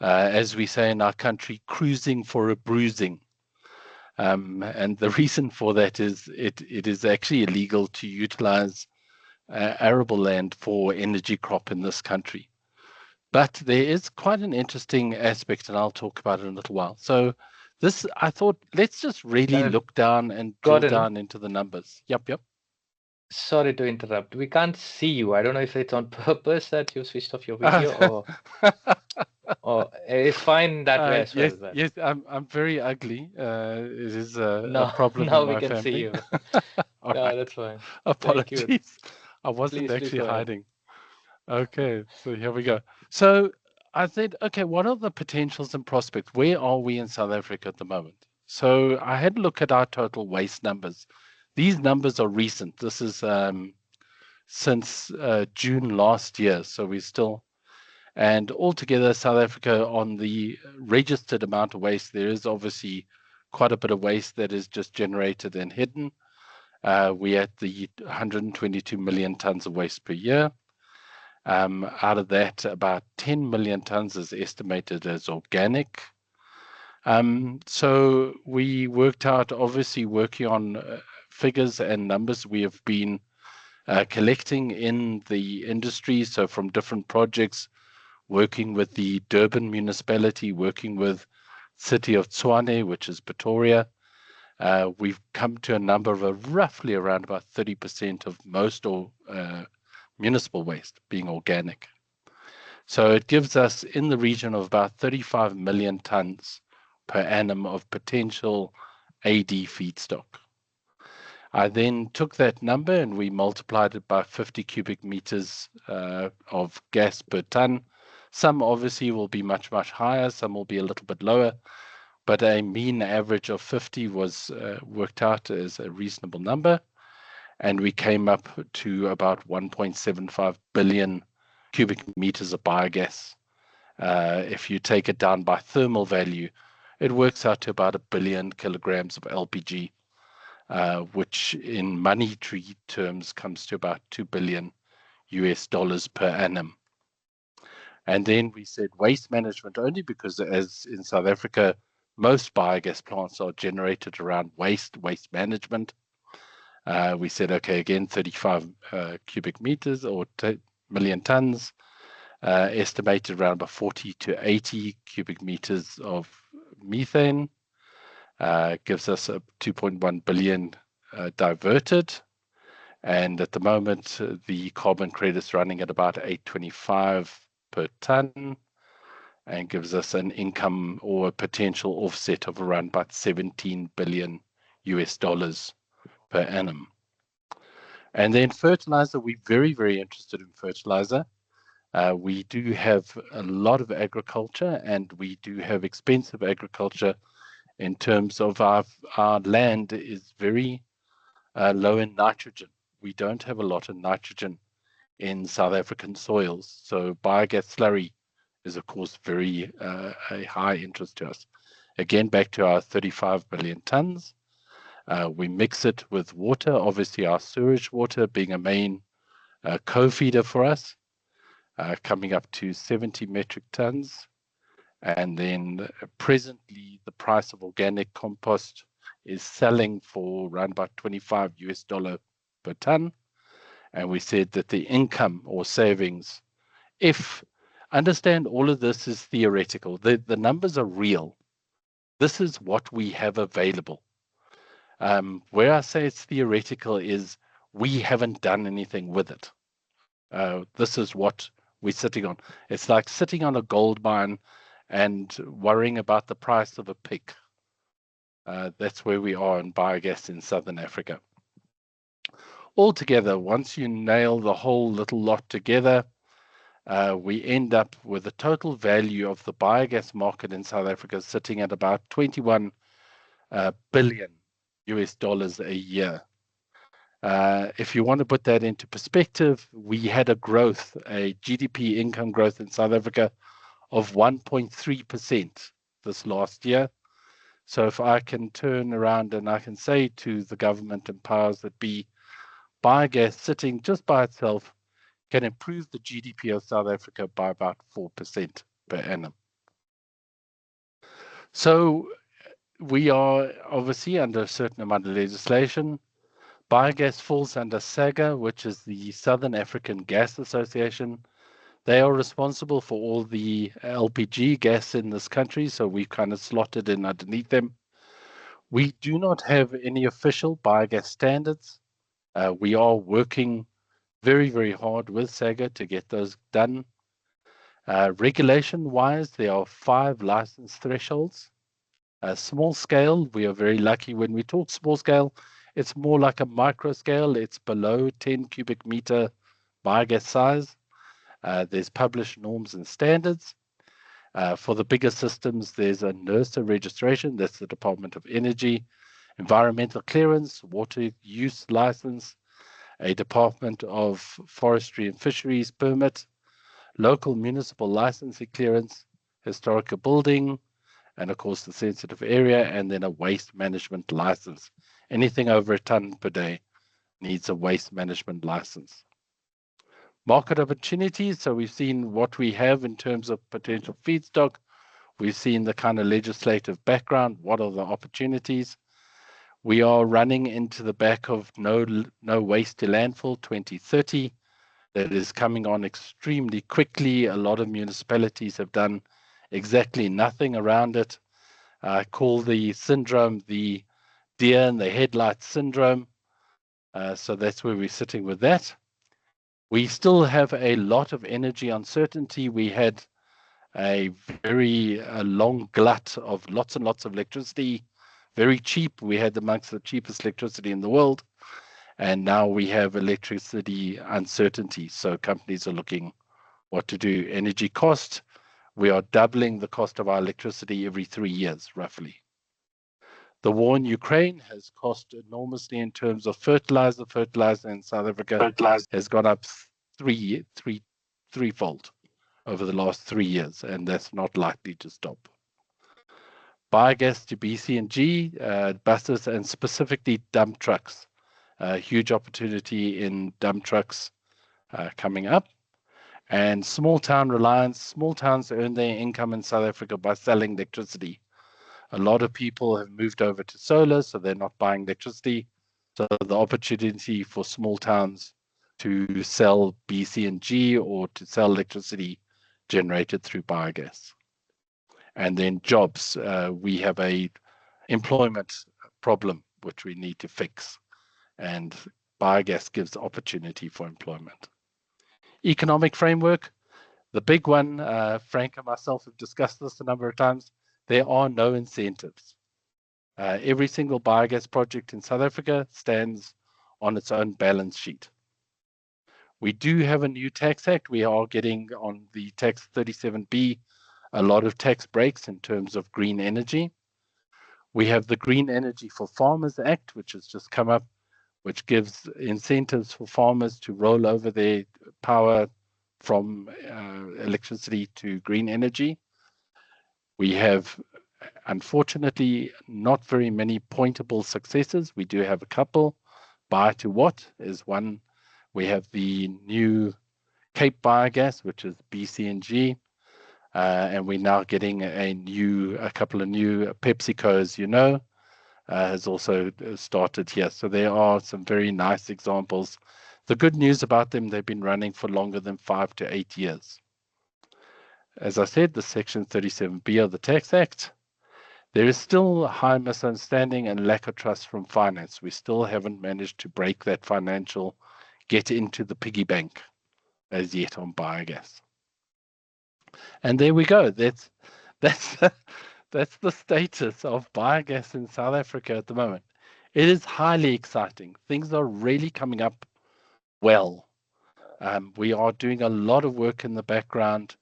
as we say in our country, cruising for a bruising. And the reason for that is it is actually illegal to utilize arable land for energy crop in this country. But there is quite an interesting aspect, and I'll talk about it in a little while. So I thought, let's just really look down and drill down into the numbers. Yep. Sorry to interrupt. We can't see you. I don't know if it's on purpose that you switched off your video or it's fine that way as well. But... Yes, I'm very ugly. It is a problem now in my we can family. see you. No, right. That's fine. Apologies. I wasn't actually hiding. Okay, so here we go. So I said, okay, what are the potentials and prospects? Where are we in South Africa at the moment? So I had a look at our total waste numbers. These numbers are recent. This is since June last year. So we're still, and altogether South Africa on the registered amount of waste, there is obviously quite a bit of waste that is just generated and hidden. We're at the 122 million tons of waste per year. Out of that, about 10 million tons is estimated as organic. So we worked out, obviously working on figures and numbers we have been collecting in the industry. So from different projects, working with the Durban municipality, working with City of Tshwane, which is Pretoria. We've come to a number of roughly around about 30% of most municipal waste being organic. So it gives us in the region of about 35 million tons per annum of potential AD feedstock. I then took that number and we multiplied it by 50 cubic meters of gas per ton. Some obviously will be much, much higher. Some will be a little bit lower. But a mean average of 50 was worked out as a reasonable number. And we came up to about 1.75 billion cubic meters of biogas. If you take it down by thermal value, it works out to about 1 billion kilograms of LPG, which in monetary terms comes to about $2 billion per annum. And then we said waste management only because as in South Africa, most biogas plants are generated around waste management. We said, okay, again, 35 cubic meters or million tons, estimated around about 40 to 80 cubic meters of methane, gives us a 2.1 billion diverted. And at the moment, the carbon credit's running at about 825 per ton, and gives us an income or a potential offset of around about 17 billion US dollars per annum. And then fertilizer, we're very, very interested in fertilizer. We do have a lot of agriculture, and we do have expensive agriculture in terms of our land is very low in nitrogen. We don't have a lot of nitrogen in South African soils. So biogas slurry is, of course, very a high interest to us. Again, back to our 35 billion tons. We mix it with water, obviously our sewage water being a main co-feeder for us, coming up to 70 metric tons. And then presently, the price of organic compost is selling for around about $25 US per ton. And we said that the income or savings, if understand all of this is theoretical, the numbers are real. This is what we have available. Where I say it's theoretical is we haven't done anything with it. This is what we're sitting on. It's like sitting on a gold mine and worrying about the price of a pig. That's where we are in biogas in Southern Africa. Altogether, once you nail the whole little lot together, we end up with a total value of the biogas market in South Africa sitting at about 21 billion US dollars a year. If you want to put that into perspective, we had a growth, a GDP income growth in South Africa of 1.3% this last year. So if I can turn around and I can say to the government and powers that be, biogas sitting just by itself can improve the GDP of South Africa by about 4% per annum. So we are obviously under a certain amount of legislation. Biogas falls under SAGA, which is the Southern African Gas Association. They are responsible for all the LPG gas in this country, so we've kind of slotted in underneath them. We do not have any official biogas standards. We are working very, very hard with SAGA to get those done. Regulation-wise, there are 5 license thresholds. Small scale, we are very lucky. When we talk small scale, it's more like a micro scale. It's below 10 cubic meter biogas size. There's published norms and standards. For the bigger systems, there's a NERSA registration. That's the Department of Energy. Environmental clearance, water use license, a Department of Forestry and Fisheries permit, local municipal licensing clearance, historical building, and of course the sensitive area, and then a waste management license. Anything over a ton per day needs a waste management license. Market opportunities, so we've seen what we have in terms of potential feedstock. We've seen the kind of legislative background. What are the opportunities? We are running into the back of no waste to landfill 2030. That is coming on extremely quickly. A lot of municipalities have done exactly nothing around it. I call the syndrome the deer in the headlights syndrome. So that's where we're sitting with that. We still have a lot of energy uncertainty. We had a very long glut of lots and lots of electricity, very cheap. We had amongst the cheapest electricity in the world. And now we have electricity uncertainty. So companies are looking what to do. Energy cost, we are doubling the cost of our electricity every 3 years, roughly. The war in Ukraine has cost enormously in terms of fertilizer. Fertilizer in South Africa has gone up threefold over the last 3 years, and that's not likely to stop. Biogas to BC&G, buses, and specifically dump trucks. Huge opportunity in dump trucks coming up. And small town reliance. Small towns earn their income in South Africa by selling electricity. A lot of people have moved over to solar, so they're not buying electricity. So the opportunity for small towns to sell BCNG or to sell electricity generated through biogas. And then jobs, we have a employment problem which we need to fix, and biogas gives opportunity for employment. Economic framework, the big one, Frank and myself have discussed this a number of times. There are no incentives. Every single biogas project in South Africa stands on its own balance sheet. We do have a new tax act. We are getting on the tax 37B a lot of tax breaks in terms of green energy. We have the Green Energy for Farmers Act, which has just come up, which gives incentives for farmers to roll over their power from electricity to green energy. We have, unfortunately, not very many pointable successes. We do have a couple. Buy to What is one. We have the new Cape Biogas, which is BCNG. And we're now getting a couple of new PepsiCo, as you know, has also started here. So there are some very nice examples. The good news about them, they've been running for longer than 5 to 8 years. As I said, the Section 37B of the Tax Act, there is still a high misunderstanding and lack of trust from finance. We still haven't managed to break that financial, get into the piggy bank as yet on biogas. And there we go. That's the status of biogas in South Africa at the moment. It is highly exciting. Things are really coming up well. We are doing a lot of work in the background.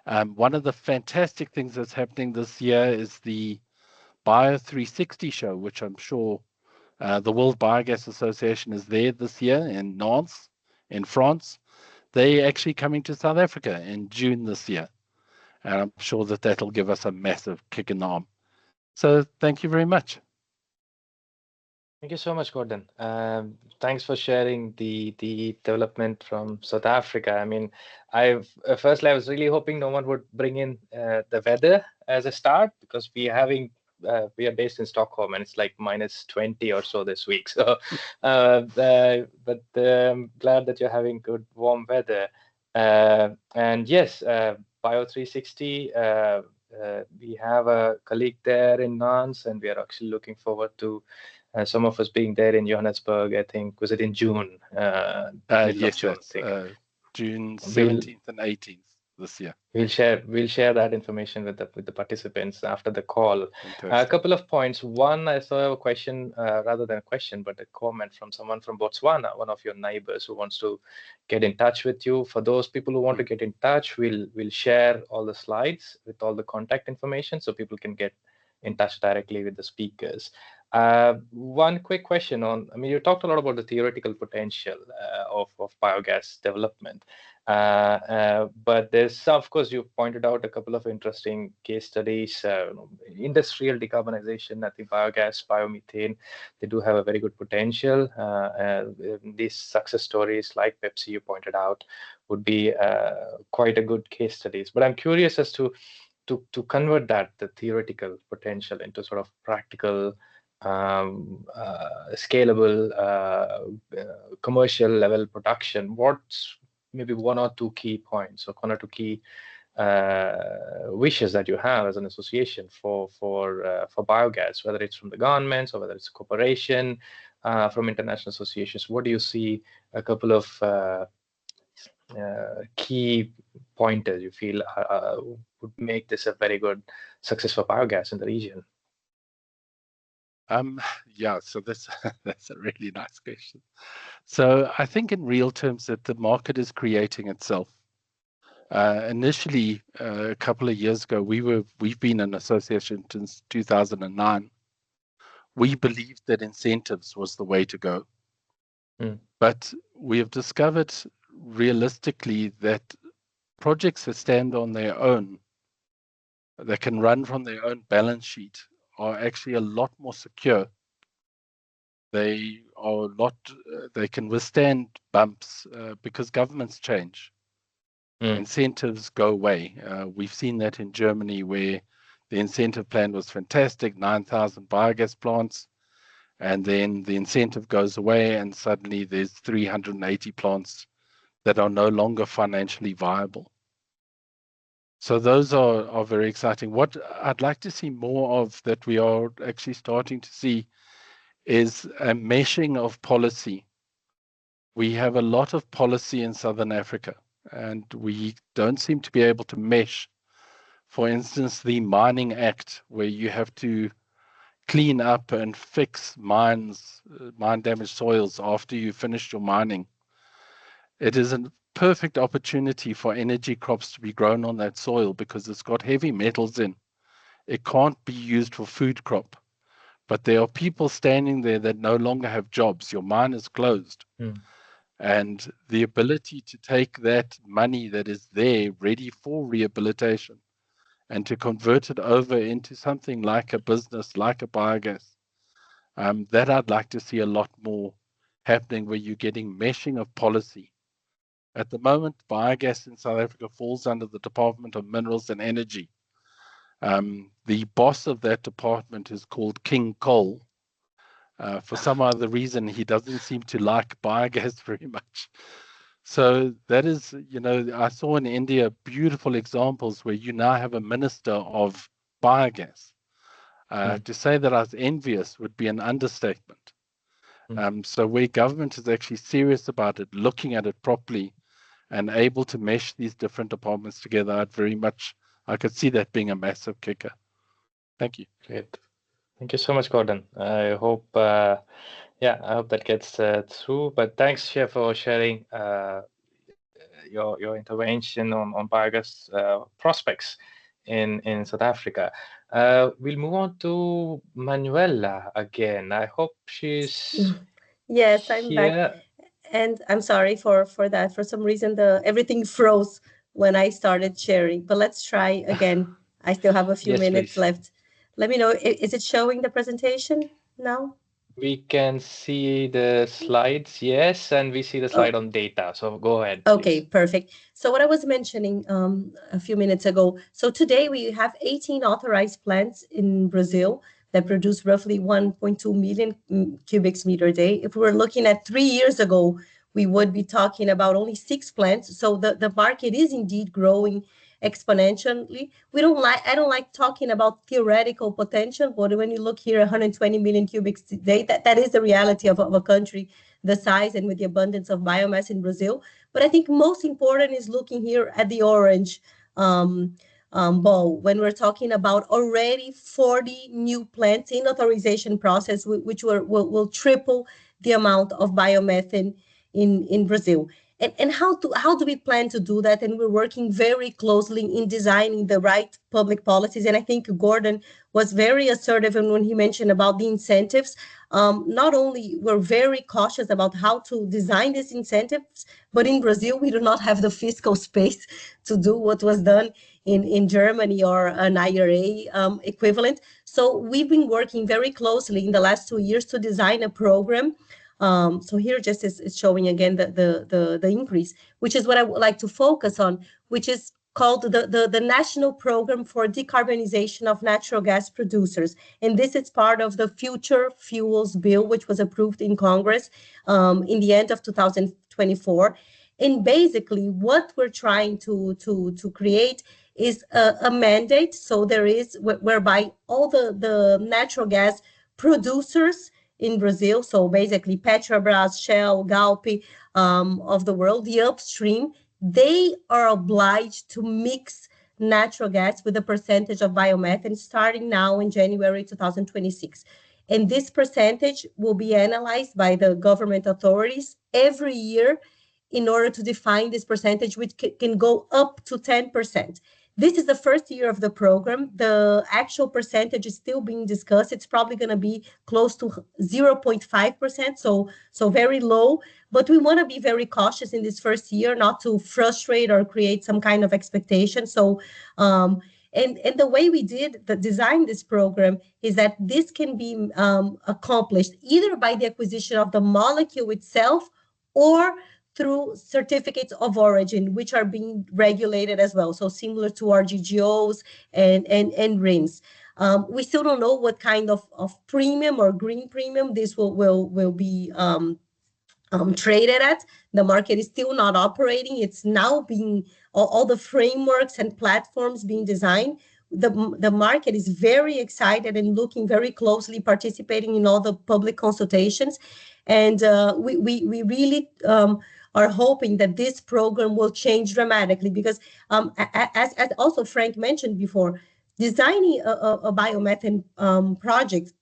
One of the fantastic things that's happening this year is the Bio 360 show, which I'm sure the World Biogas Association is there this year in Nantes, in France. They're actually coming to South Africa in June this year. And I'm sure that that'll give us a massive kick in the arm. So thank you very much. Thank you so much, Gordon. Thanks for sharing the development from South Africa. I mean, firstly, I was really hoping no one would bring in the weather as a start, because we are based in Stockholm and it's like minus 20 or so this week. So, but I'm glad that you're having good warm weather. And yes, Bio 360. We have a colleague there in Nantes, and we are actually looking forward to some of us being there in Johannesburg. I think, was it in June? Yes, June, June 17th and 18th this year. We'll share that information with the participants after the call. A couple of points. One, I saw a question, rather than a question, but a comment from someone from Botswana, one of your neighbors, who wants to get in touch with you. For those people who want to get in touch, we'll share all the slides with all the contact information so people can get in touch directly with the speakers. One quick question on, I mean, you talked a lot about the theoretical potential of biogas development. But there's some, of course, you pointed out a couple of interesting case studies, industrial decarbonization. I think biogas, biomethane, they do have a very good potential. These success stories like Pepsi, you pointed out, would be quite a good case studies. But I'm curious as to convert the theoretical potential into sort of practical, scalable, commercial level production. What's maybe one or two key points, or one or two key wishes that you have as an association for biogas, whether it's from the governments or whether it's cooperation from international associations? What do you see a couple of key pointers you feel would make this a very good success for biogas in the region? Yeah, so that's a really nice question. So I think in real terms that the market is creating itself. Initially, a couple of years ago, we've been an association since 2009. We believed that incentives was the way to go. But we have discovered realistically that projects that stand on their own, that can run from their own balance sheet, are actually a lot more secure. They are they can withstand bumps because governments change. Incentives go away. We've seen that in Germany, where The incentive plan was fantastic, 9,000 biogas plants. And then the incentive goes away and suddenly there's 380 plants that are no longer financially viable. So those are very exciting. What I'd like to see more of that we are actually starting to see is a meshing of policy. We have a lot of policy in Southern Africa, and we don't seem to be able to mesh. For instance, the Mining Act, where you have to clean up and fix mine damaged soils after you finished your mining. It is a perfect opportunity for energy crops to be grown on that soil because it's got heavy metals in. It can't be used for food crop. But there are people standing there that no longer have jobs. Your mine is closed. And the ability to take that money that is there ready for rehabilitation and to convert it over into something like a business, like a biogas, that I'd like to see a lot more happening, where you're getting meshing of policy. At the moment, biogas in South Africa falls under the Department of Minerals and Energy. The boss of that department is called King Coal. For some other reason, he doesn't seem to like biogas very much. So that is, I saw in India beautiful examples where you now have a minister of biogas. To say that I was envious would be an understatement. So where government is actually serious about it, looking at it properly, and able to mesh these different departments together, I could see that being a massive kicker. Thank you. Great. Thank you so much, Gordon. I hope, I hope that gets through. But thanks, Chair, for sharing your intervention on biogas prospects in South Africa. We'll move on to Manuela again. I hope she's Yes, I'm here. back. And I'm sorry for that. For some reason, everything froze when I started sharing. But let's try again. I still have a few Yes, minutes please. left. Let me know. Is it showing the presentation now? We can see the slides, yes, and we see the slide on data. So go ahead, Okay, please. perfect. So what I was mentioning a few minutes ago. So today we have 18 authorized plants in Brazil that produce roughly 1.2 million cubic meter a day. If we were looking at 3 years ago, we would be talking about only 6 plants. So the market is indeed growing exponentially. I don't like talking about theoretical potential, but when you look here, 120 million cubic a day, that is the reality of a country the size and with the abundance of biomass in Brazil. But I think most important is looking here at the orange ball when we're talking about already 40 new plants in authorization process, which will triple the amount of biomethane in Brazil. And how do we plan to do that? And we're working very closely in designing the right public policies. And I think Gordon was very assertive when he mentioned about the incentives. Not only we're very cautious about how to design these incentives, but in Brazil, we do not have the fiscal space to do what was done in Germany or an IRA equivalent. So we've been working very closely in the last 2 years to design a program. So here just is showing again the increase, which is what I would like to focus on, which is called the National Program for Decarbonization of Natural Gas Producers. And this is part of the Future Fuels Bill, which was approved in Congress in the end of 2024. And basically what we're trying to create is a mandate. So there is whereby all the natural gas producers in Brazil, so basically Petrobras, Shell, Galp of the world, the upstream, they are obliged to mix natural gas with a percentage of biomethane starting now in January 2026. And this percentage will be analyzed by the government authorities every year in order to define this percentage, which can go up to 10%. This is the first year of the program. The actual percentage is still being discussed. It's probably going to be close to 0.5%, so very low. But we want to be very cautious in this first year, not to frustrate or create some kind of expectation. So, and the way we design this program is that this can be accomplished either by the acquisition of the molecule itself or through certificates of origin, which are being regulated as well. So similar to RGGOs and RINs. We still don't know what kind of premium or green premium this will be traded at. The market is still not operating. It's now being all the frameworks and platforms being designed. The market is very excited and looking very closely, participating in all the public consultations, and we really are hoping that this program will change dramatically, because as also Frank mentioned before, designing a biomethane project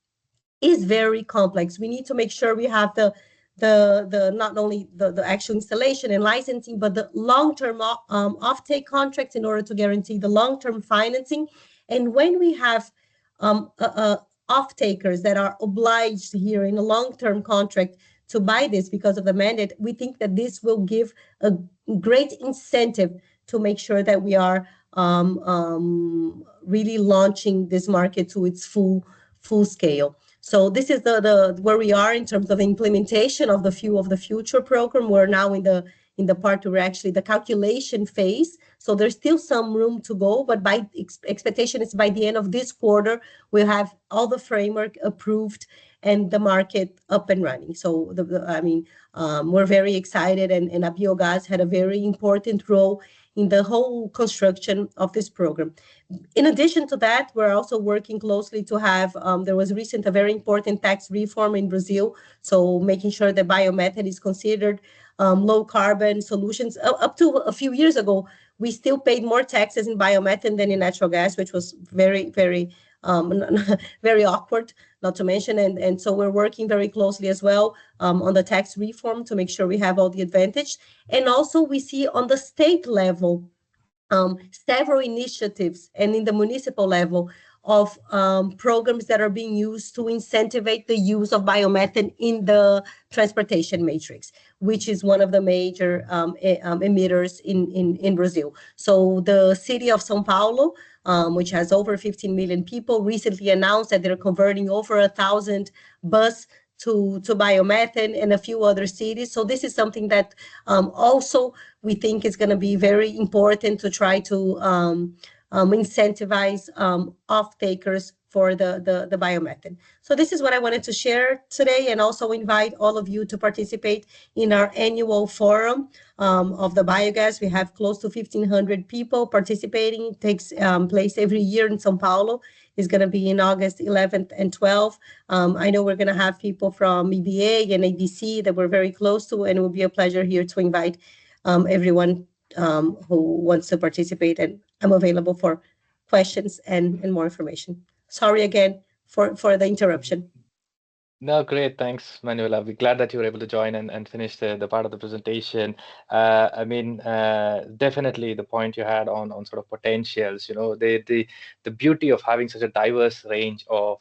is very complex. We need to make sure we have the not only the actual installation and licensing, but the long-term offtake contracts in order to guarantee the long-term financing. And when we have off-takers that are obliged here in a long-term contract to buy this because of the mandate, we think that this will give a great incentive to make sure that we are really launching this market to its full scale. So this is the where we are in terms of implementation of the Fuel of the Future program. We're now in the part where actually the calculation phase. So there's still some room to go, but by expectation is by the end of this quarter, we'll have all the framework approved and the market up and running. So we're very excited, and Biogas had a very important role in the whole construction of this program. In addition to that, we're also working closely to have, there was recent a very important tax reform in Brazil, so making sure that biomethane is considered low carbon solutions. Up to a few years ago, we still paid more taxes in biomethane than in natural gas, which was very, very, very awkward, not to mention. And so we're working very closely as well on the tax reform to make sure we have all the advantage. And also we see on the state level, several initiatives, and in the municipal level, of programs that are being used to incentivize the use of biomethane in the transportation matrix, which is one of the major emitters in Brazil. So the city of São Paulo, which has over 15 million people, recently announced that they're converting over 1,000 buses to biomethane, and a few other cities. So this is something that also we think is going to be very important to try to incentivize off-takers for the biomethane. So this is what I wanted to share today, and also invite all of you to participate in our annual forum of the biogas. We have close to 1,500 people participating. It takes place every year in São Paulo. It's going to be in August 11th and 12th. I know we're going to have people from EBA and ABC that we're very close to, and it will be a pleasure here to invite everyone who wants to participate, and I'm available for questions and more information. Sorry again for the interruption. No, great. Thanks, Manuela. We're glad that you were able to join and finish the part of the presentation. Definitely the point you had on sort of potentials, the beauty of having such a diverse range of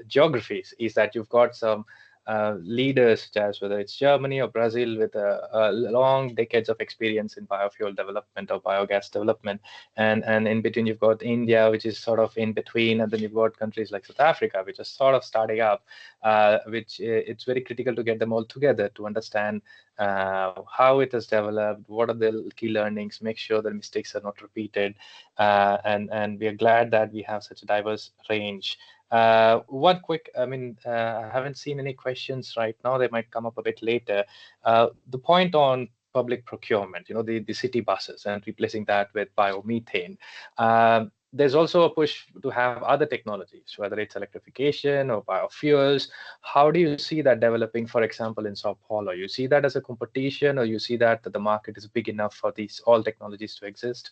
geographies is that you've got some leaders, such as whether it's Germany or Brazil, with long decades of experience in biofuel development or biogas development, and in between you've got India, which is sort of in between, and then you've got countries like South Africa, which are sort of starting up, which it's very critical to get them all together to understand how it has developed, what are the key learnings, make sure that mistakes are not repeated, and we are glad that we have such a diverse range. One quick, I haven't seen any questions right now. They might come up a bit later. The point on public procurement, the city buses and replacing that with biomethane. There's also a push to have other technologies, whether it's electrification or biofuels. How do you see that developing, for example, in Sao Paulo? You see that as a competition, or you see that the market is big enough for these all technologies to exist?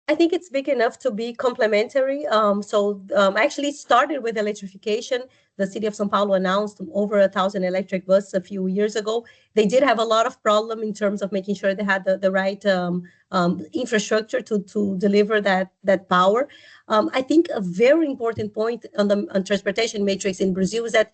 I think it's big enough to be complementary. Actually it started with electrification. The city of São Paulo announced over 1,000 electric buses a few years ago. They did have a lot of problem in terms of making sure they had the right infrastructure to deliver that power. I think a very important point on transportation matrix in Brazil is that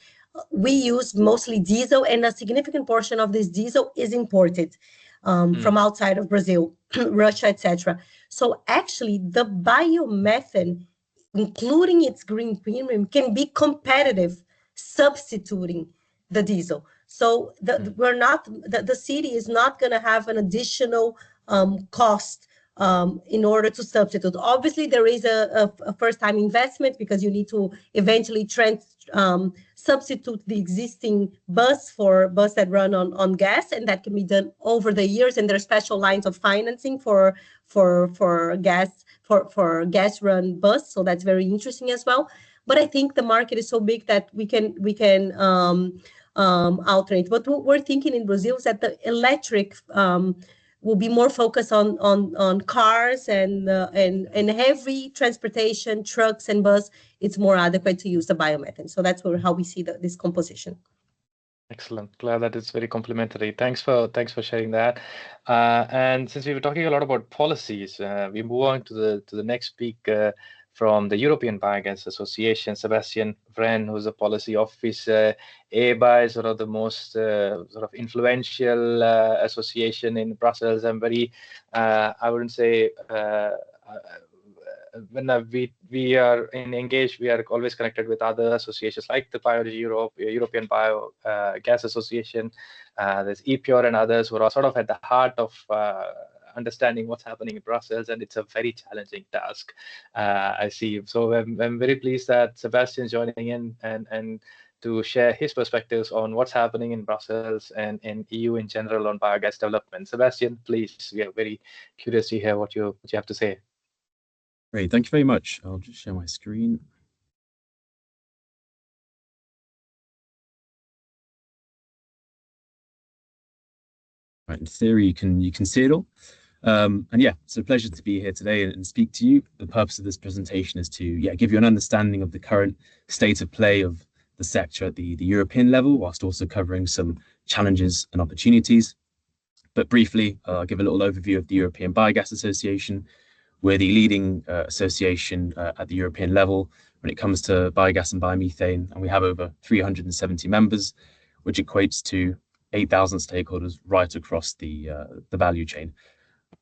we use mostly diesel, and a significant portion of this diesel is imported from outside of Brazil, Russia, etc. So actually the biomethane, including its green premium, can be competitive substituting the diesel. So the city is not going to have an additional cost in order to substitute. Obviously, there is a first-time investment because you need to eventually substitute the existing bus that run on gas, and that can be done over the years. And there are special lines of financing for gas run bus, so that's very interesting as well. But I think the market is so big that we can alternate. But what we're thinking in Brazil is that the electric will be more focused on cars and heavy transportation, trucks and bus. It's more adequate to use the biomethane. So that's how we see this composition. Excellent. Glad that it's very complimentary. Thanks for sharing that. And since we were talking a lot about policies, we move on to the next speaker from the European Biogas Association, Sebastian Vren, who's a policy officer. EBA is one of the most sort of influential association in Brussels. I'm very, I wouldn't say, when we are engaged, we are always connected with other associations like the European Biogas Association. There's EPURE and others who are sort of at the heart of understanding what's happening in Brussels, and it's a very challenging task, I see. So I'm very pleased that Sebastian's joining in and to share his perspectives on what's happening in Brussels and in EU in general on biogas development. Sebastian, please, we are very curious to hear what you have to say. Great, thank you very much. I'll just share my screen. Right, in theory, you can see it all. And yeah, it's a pleasure to be here today and speak to you. The purpose of this presentation is to give you an understanding of the current state of play of the sector at the European level, whilst also covering some challenges and opportunities. But briefly, I'll give a little overview of the European Biogas Association. We're the leading association at the European level when it comes to biogas and biomethane, and we have over 370 members, which equates to 8,000 stakeholders right across the value chain.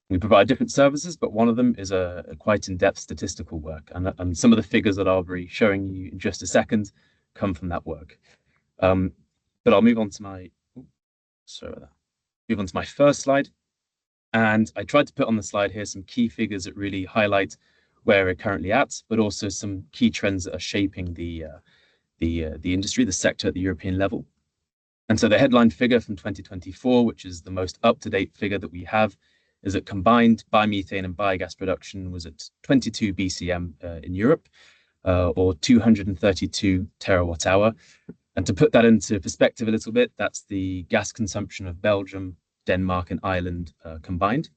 We provide different services, but one of them is a quite in-depth statistical work, and some of the figures that I'll be showing you in just a second come from that work. But I'll move on to my first slide. And I tried to put on the slide here some key figures that really highlight where we're currently at, but also some key trends that are shaping the industry, the sector at the European level. And so the headline figure from 2024, which is the most up-to-date figure that we have, is that combined biomethane and biogas production was at 22 BCM in Europe, or 232 terawatt hour. And to put that into perspective a little bit, that's the gas consumption of Belgium, Denmark and Ireland combined.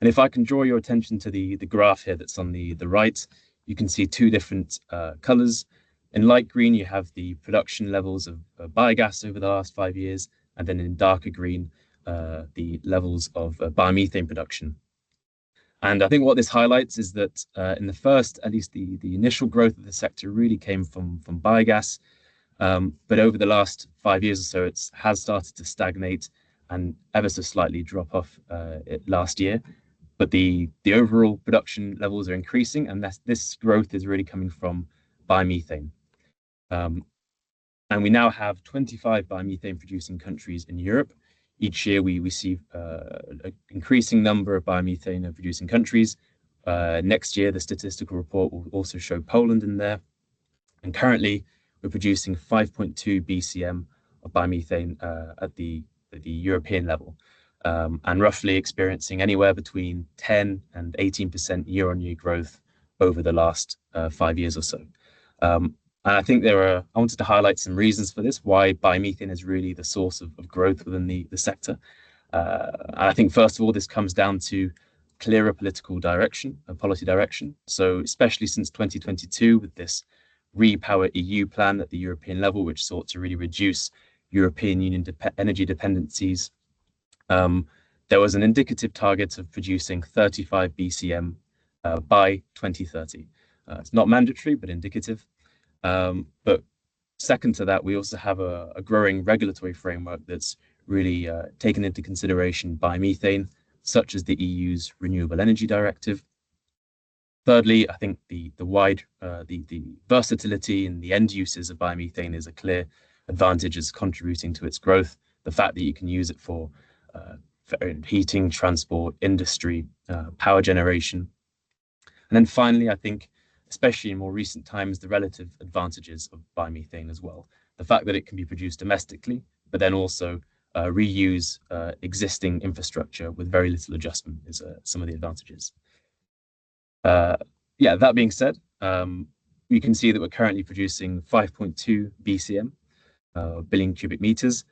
And if I can draw your attention to the graph here that's on the right, you can see two different colors. In light green, you have the production levels of biogas over the last 5 years, and then in darker green, the levels of biomethane production. And I think what this highlights is that in the first, at least the initial growth of the sector really came from biogas. But over the last 5 years or so, it has started to stagnate and ever so slightly drop off last year. But the overall production levels are increasing, and this growth is really coming from biomethane. And we now have 25 biomethane producing countries in Europe. Each year we see an increasing number of biomethane producing countries. Next year, the statistical report will also show Poland in there. And currently, we're producing 5.2 BCM of biomethane at the European level, and roughly experiencing anywhere between 10 and 18% year-on-year growth over the last 5 years or so. And I think I wanted to highlight some reasons for this, why biomethane is really the source of growth within the sector. And I think, first of all, this comes down to clearer political direction and policy direction. So especially since 2022, with this Repower EU plan at the European level, which sought to really reduce European Union energy dependencies, there was an indicative target of producing 35 BCM by 2030. It's not mandatory, but indicative. But second to that, we also have a growing regulatory framework that's really taken into consideration biomethane, such as the EU's Renewable Energy Directive. Thirdly, I think the versatility and the end uses of biomethane is a clear advantages contributing to its growth, the fact that you can use it for heating, transport, industry, power generation. And then finally, I think, especially in more recent times, the relative advantages of biomethane as well. The fact that it can be produced domestically, but then also reuse existing infrastructure with very little adjustment is some of the advantages. Yeah, that being said, you can see that we're currently producing 5.2 BCM, billion cubic meters.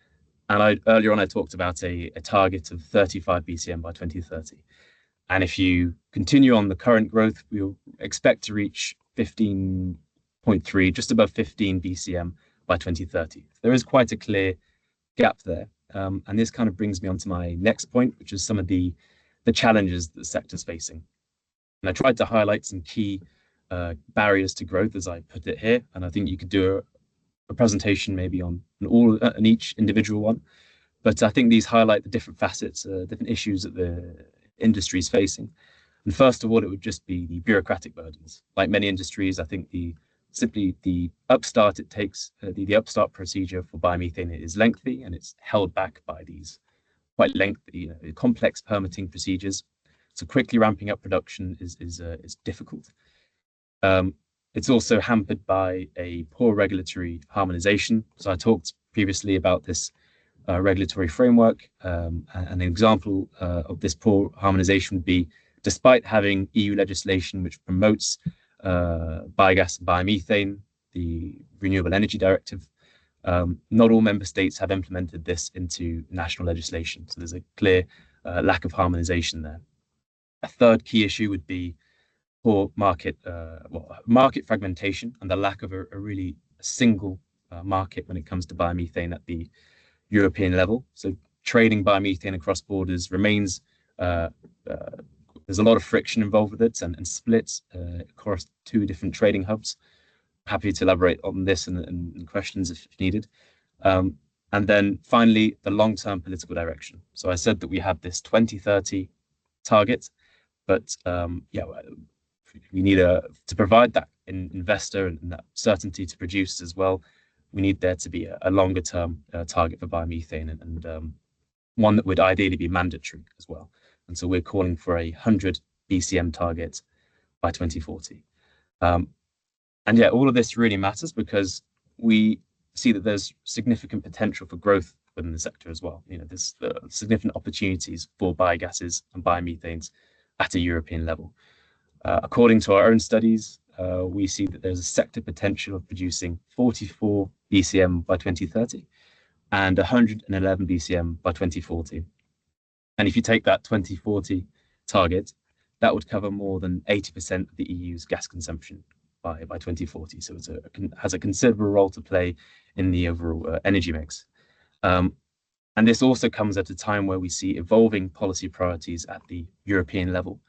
And earlier on, I talked about a target of 35 BCM by 2030. And if you continue on the current growth, we'll expect to reach 15.3, just above 15 BCM by 2030. There is quite a clear gap there. And this kind of brings me on to my next point, which is some of the challenges that the sector's facing. And I tried to highlight some key barriers to growth as I put it here. And I think you could do a presentation maybe on each individual one. But I think these highlight the different facets, different issues that the industry is facing. And first of all, it would just be the bureaucratic burdens. Like many industries, I think the upstart procedure for biomethane is lengthy, and it's held back by these quite lengthy, complex permitting procedures. So quickly ramping up production is difficult. It's also hampered by a poor regulatory harmonization. So I talked previously about this regulatory framework. An example of this poor harmonization would be, despite having EU legislation which promotes biogas and biomethane, the Renewable Energy Directive, not all member states have implemented this into national legislation. So there's a clear lack of harmonization there. A third key issue would be poor market fragmentation and the lack of a really single market when it comes to biomethane at the European level. So trading biomethane across borders remains, there's a lot of friction involved with it and splits across two different trading hubs. Happy to elaborate on this in questions if needed. And then finally, the long-term political direction. So I said that we have this 2030 target, but we need to provide that investor and that certainty to produce as well. We need there to be a longer term target for biomethane and one that would ideally be mandatory as well. And so we're calling for a 100 BCM target by 2040. And yeah, all of this really matters because we see that there's significant potential for growth within the sector as well. There's significant opportunities for biogases and biomethanes at a European level. According to our own studies, we see that there's a sector potential of producing 44 BCM by 2030 and 111 BCM by 2040. And if you take that 2040 target, that would cover more than 80% of the EU's gas consumption by 2040. So it has a considerable role to play in the overall energy mix. And this also comes at a time where we see evolving policy priorities at the European level.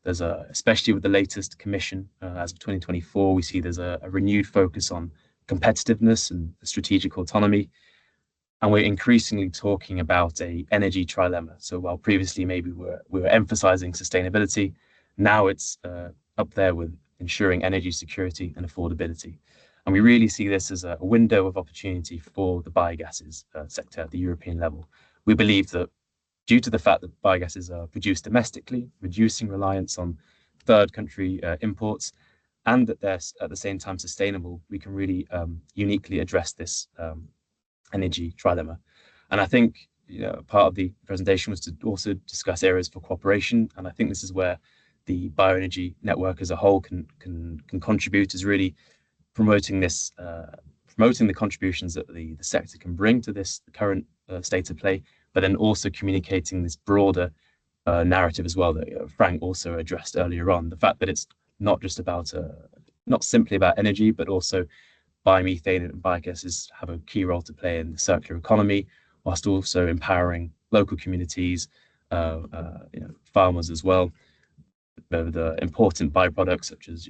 There's especially with the latest commission as of 2024, we see there's a renewed focus on competitiveness and strategic autonomy. And we're increasingly talking about an energy trilemma. So while previously maybe we were emphasizing sustainability, now it's up there with ensuring energy security and affordability. And we really see this as a window of opportunity for the biogases sector at the European level. We believe that due to the fact that biogases are produced domestically, reducing reliance on third country imports, and that they're at the same time sustainable, we can really uniquely address this energy trilemma. And I think part of the presentation was to also discuss areas for cooperation. And I think this is where the bioenergy network as a whole can contribute, is really promoting the contributions that the sector can bring to this current state of play, but then also communicating this broader narrative as well that Frank also addressed earlier on. The fact that it's not just about, not simply about energy, but also biomethane and biogases have a key role to play in the circular economy, whilst also empowering local communities, farmers as well. The important byproducts such as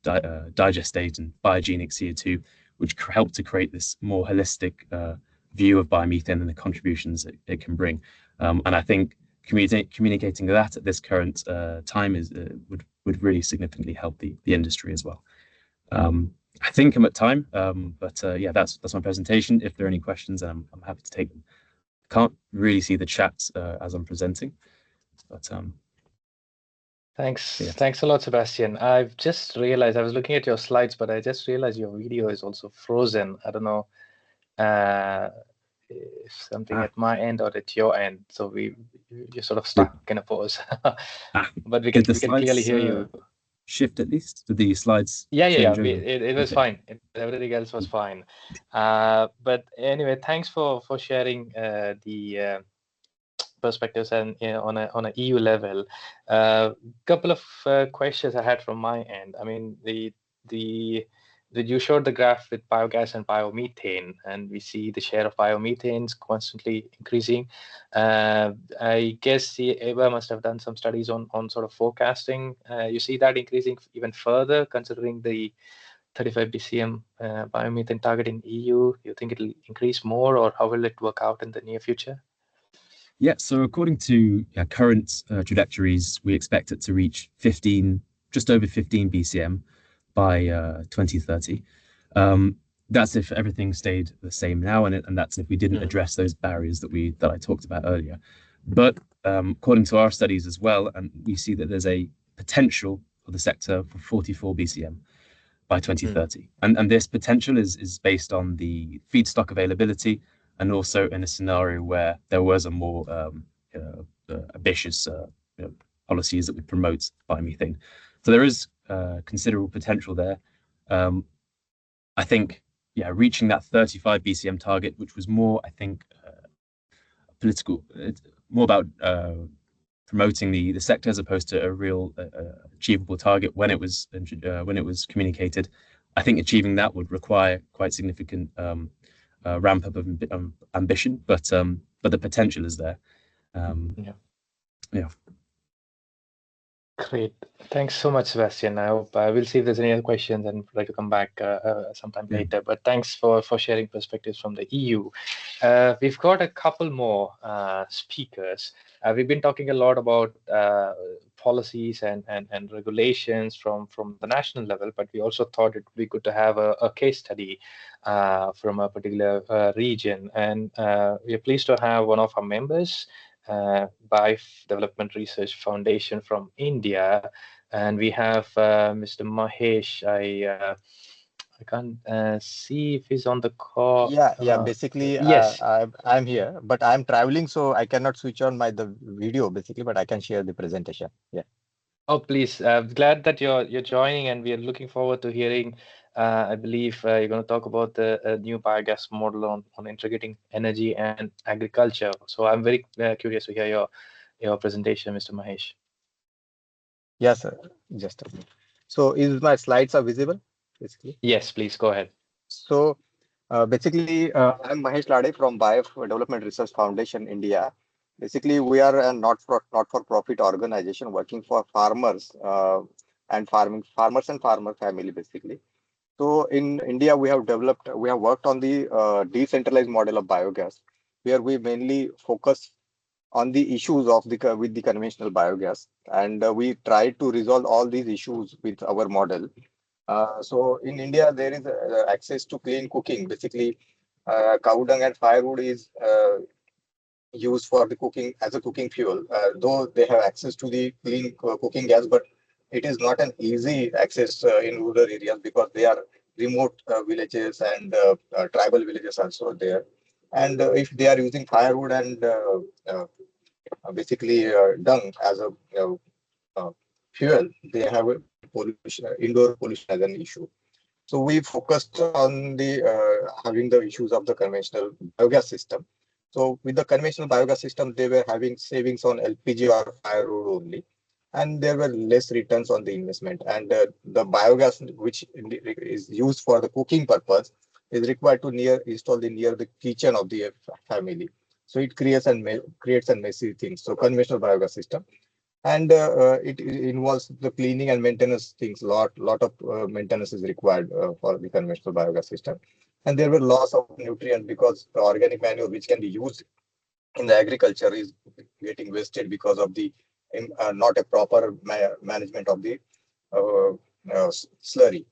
digestate and biogenic CO2, which help to create this more holistic view of biomethane and the contributions it can bring. And I think communicating that at this current time would really significantly help the industry as well. I think I'm at time, but yeah, that's my presentation. If there are any questions, I'm happy to take them. I can't really see the chat as I'm presenting, but Thanks. yeah. Thanks a lot, Sebastian. I've just realized I was looking at your slides, but I just realized your video is also frozen. I don't know if something at my end or at your end. So you're sort of stuck in a pause. But we can clearly hear you. Shift at least? Did the slides Yeah. change over? It was fine. Everything else was fine. But anyway, thanks for sharing the perspectives and on a EU level. Couple of questions I had from my end. I mean, you showed the graph with biogas and biomethane, and we see the share of biomethane is constantly increasing. I guess the EBA must have done some studies on sort of forecasting. You see that increasing even further, considering the 35 BCM biomethane target in EU. You think it'll increase more, or how will it work out in the near future? Yeah, so according to current trajectories, we expect it to reach just over 15 BCM by 2030. That's if everything stayed the same now, and that's if we didn't address those barriers that I talked about earlier. But according to our studies as well, and we see that there's a potential for the sector for 44 BCM by 2030. And this potential is based on the feedstock availability, and also in a scenario where there was a more ambitious policies that would promote biomethane. So there is considerable potential there. I think, reaching that 35 BCM target, which was more, I think, political, more about promoting the sector as opposed to a real achievable target when it was communicated. I think achieving that would require quite significant ramp up of ambition, but the potential is there. Yeah. Great. Thanks so much, Sebastian. I hope we'll see if there's any other questions and try to come back sometime later. But thanks for sharing perspectives from the EU. We've got a couple more speakers. We've been talking a lot about policies and regulations from the national level, but we also thought it would be good to have a case study from a particular region. And we're pleased to have one of our members, Development Research Foundation from India, and we have Mr. Mahesh. I can't see if he's on the call. Yeah. Basically, yes, I'm here, but I'm traveling, so I cannot switch on the video basically, but I can share the presentation. Yeah. Oh, please. Glad that you're joining, and we are looking forward to hearing. I believe you're going to talk about the new biogas model on integrating energy and agriculture. So I'm very curious to hear your presentation, Mr. Mahesh. Yes, sir. Just a minute. So, is my slides are visible? Basically. Yes, please go ahead. So, basically, I'm Mahesh Lade from Development Research Foundation, India. Basically, we are a not-for-profit organization working for farmers and farmers and farmer family, basically. So in India, we have worked on the decentralized model of biogas, where we mainly focus on the issues of with the conventional biogas, and we try to resolve all these issues with our model. So in India, there is access to clean cooking. Basically, cow dung and firewood is used for the cooking as a cooking fuel, though they have access to the clean cooking gas, but it is not an easy access in rural areas because they are remote villages and tribal villages also there. And if they are using firewood and basically dung as a fuel, they have a pollution, indoor pollution as an issue. So we focused on the having the issues of the conventional biogas system. So with the conventional biogas system, they were having savings on LPG or firewood only, and there were less returns on the investment. And the biogas, which is used for the cooking purpose, is required to install near the kitchen of the family. So it creates a messy thing. So conventional biogas system, and it involves the cleaning and maintenance things. Lot of maintenance is required for the conventional biogas system, and there were loss of nutrients because the organic manure which can be used in the agriculture is getting wasted because of the not a proper management of the slurry.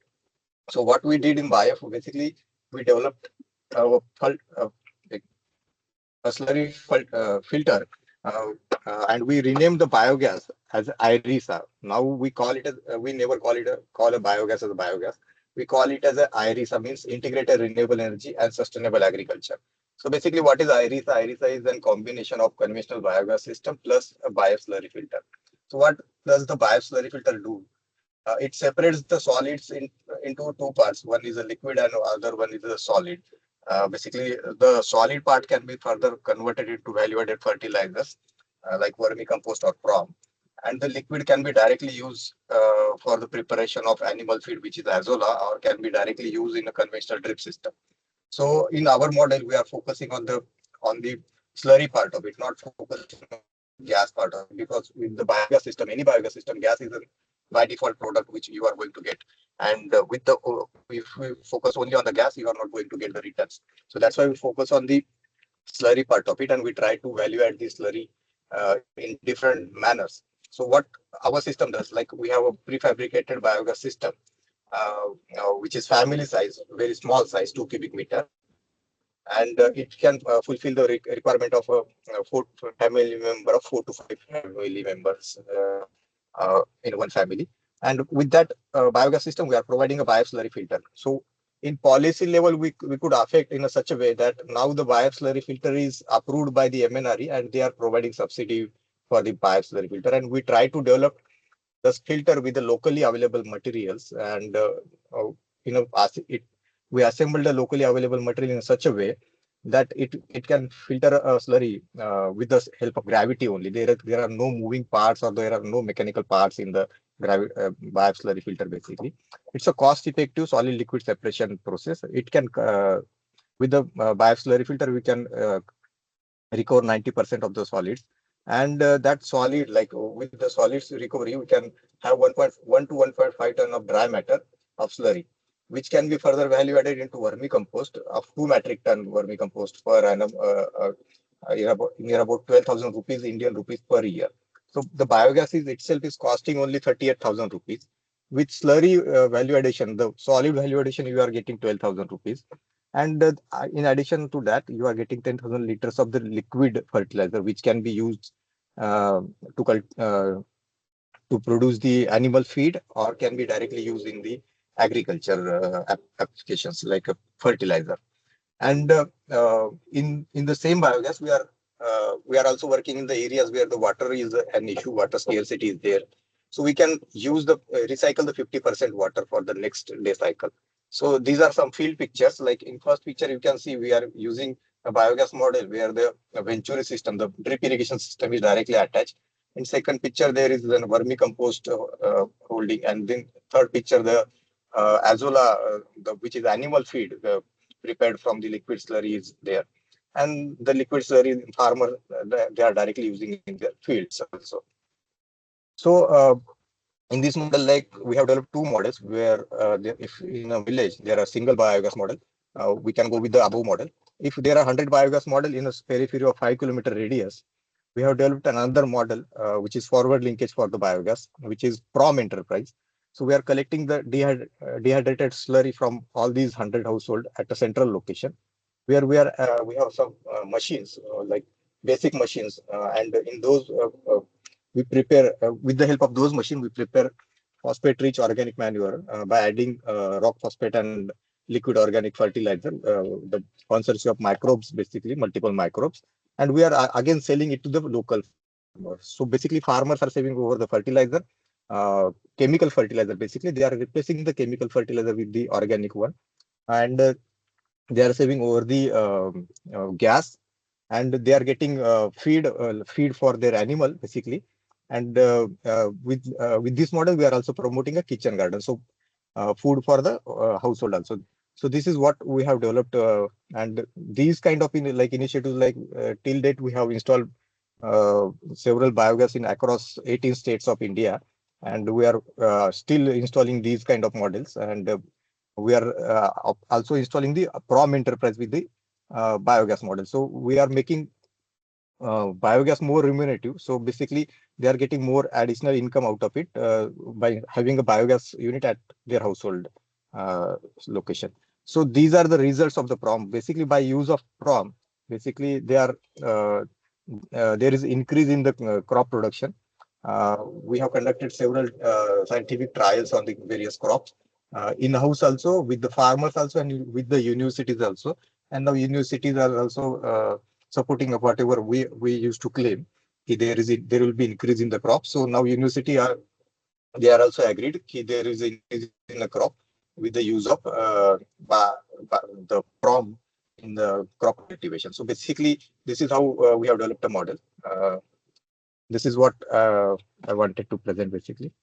So what we did in BIF, basically, we developed a slurry filter, uh, and we renamed the biogas as IRISA. Now we call it as, we never call a biogas as a biogas. We call it as a IRISA, means Integrated Renewable Energy and Sustainable Agriculture. So basically, what is IRISA? IRISA is a combination of conventional biogas system plus a bioslurry filter. So what does the bioslurry filter do? It separates the solids into two parts. One is a liquid and other one is a solid. Basically, the solid part can be further converted into value-added fertilizers like vermicompost or prom. And the liquid can be directly used for the preparation of animal feed, which is azola, or can be directly used in a conventional drip system. So in our model, we are focusing on the slurry part of it, not focusing on the gas part of it, because with the biogas system, any biogas system, gas is a by default product which you are going to get. And with the if we focus only on the gas, you are not going to get the returns. So that's why we focus on the slurry part of it, and we try to value add the slurry in different manners. So what our system does, like we have a prefabricated biogas system, which is family size, very small size, 2 cubic meter, and it can fulfill the requirement of a family member of 4 to 5 family members in one family. And with that biogas system, we are providing a bioslurry filter. So in policy level, we could affect in a such a way that now the bioslurry filter is approved by the MNRE and they are providing subsidy for the bioslurry filter. And we try to develop the filter with the locally available materials, and you know it, we assemble the locally available material in such a way that it can filter a slurry with the help of gravity only. There are no moving parts or there are no mechanical parts in the bio slurry filter. Basically, it's a cost effective solid liquid separation process. It can with the bio slurry filter we can recover 90% of the solids. And that solid, like with the solids recovery, we can have 1.1 to 1.5 ton of dry matter of slurry, which can be further value added into vermicompost of 2 metric ton vermicompost per annum, near about 12,000 rupees Indian rupees per year. So the biogas is itself is costing only 38,000 rupees. With slurry value addition, the solid value addition, you are getting 12,000 rupees. And in addition to that, you are getting 10,000 liters of the liquid fertilizer, which can be used uh, to to produce the animal feed, or can be directly used in the agriculture applications like a fertilizer. And in the same biogas, we are also working in the areas where the water is an issue, water scarcity is there. So we can use the recycle the 50% water for the next day cycle. So these are some field pictures. Like in first picture, you can see we are using a biogas model where the Venturi system, the drip irrigation system, is directly attached. In second picture, there is a vermicompost holding, and then third picture, the azola, which is animal feed, prepared from the liquid slurry is there. And the liquid slurry farmer, they are directly using in their fields also. So in this model, like we have developed two models where if in a village there are single biogas model, we can go with the above model. If there are 100 biogas model in a periphery of 5 kilometer radius, we have developed another model which is forward linkage for the biogas, which is prom enterprise. So we are collecting the dehydrated slurry from all these 100 household at a central location, where we have some machines like basic machines, and in those we prepare with the help of those machines we prepare phosphate rich organic manure by adding rock phosphate and liquid organic fertilizer, the consortium of microbes, basically multiple microbes, and we are again selling it to the local farmers. So basically farmers are saving over the fertilizer, uh, chemical fertilizer. Basically they are replacing the chemical fertilizer with the organic one, and they are saving over the gas, and they are getting feed for their animal, basically. And with this model we are also promoting a kitchen garden, so food for the household also. So this is what we have developed, and these kind of like initiatives, like till date we have installed several biogas in across 18 states of India, and we are still installing these kind of models. And we are also installing the prom enterprise with the biogas model. So we are making biogas more remunerative. So basically, they are getting more additional income out of it by having a biogas unit at their household. location. So these are the results of the PROM. Basically, by use of PROM, basically there is increase in the crop production. We have conducted several scientific trials on the various crops in-house also, with the farmers also, and with the universities also. And now universities are also supporting whatever we used to claim. There will be increase in the crop. So now university they are also agreed that there is an increase in the crop with the use of the PROM in the crop cultivation. So basically, this is how we have developed a model. This is what I wanted to present basically.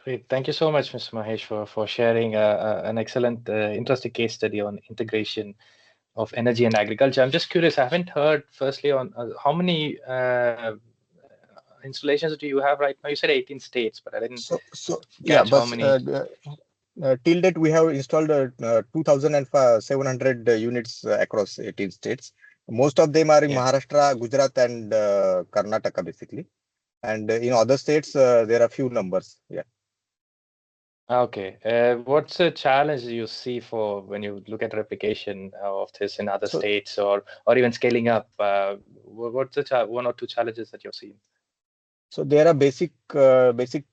Great. Thank you so much, Mr. Mahesh, for sharing an excellent, interesting case study on integration of energy and agriculture. I'm just curious, I haven't heard firstly on how many installations do you have right now? You said 18 states, but I didn't catch how many. Till date, we have installed 2,700 units across 18 states. Most of them are in Maharashtra, Gujarat, and Karnataka, basically. And in other states, there are few numbers. Yeah. Okay. What's the challenge you see for when you look at replication of this in other states or even scaling up? What's the one or two challenges that you're seeing? So there are basic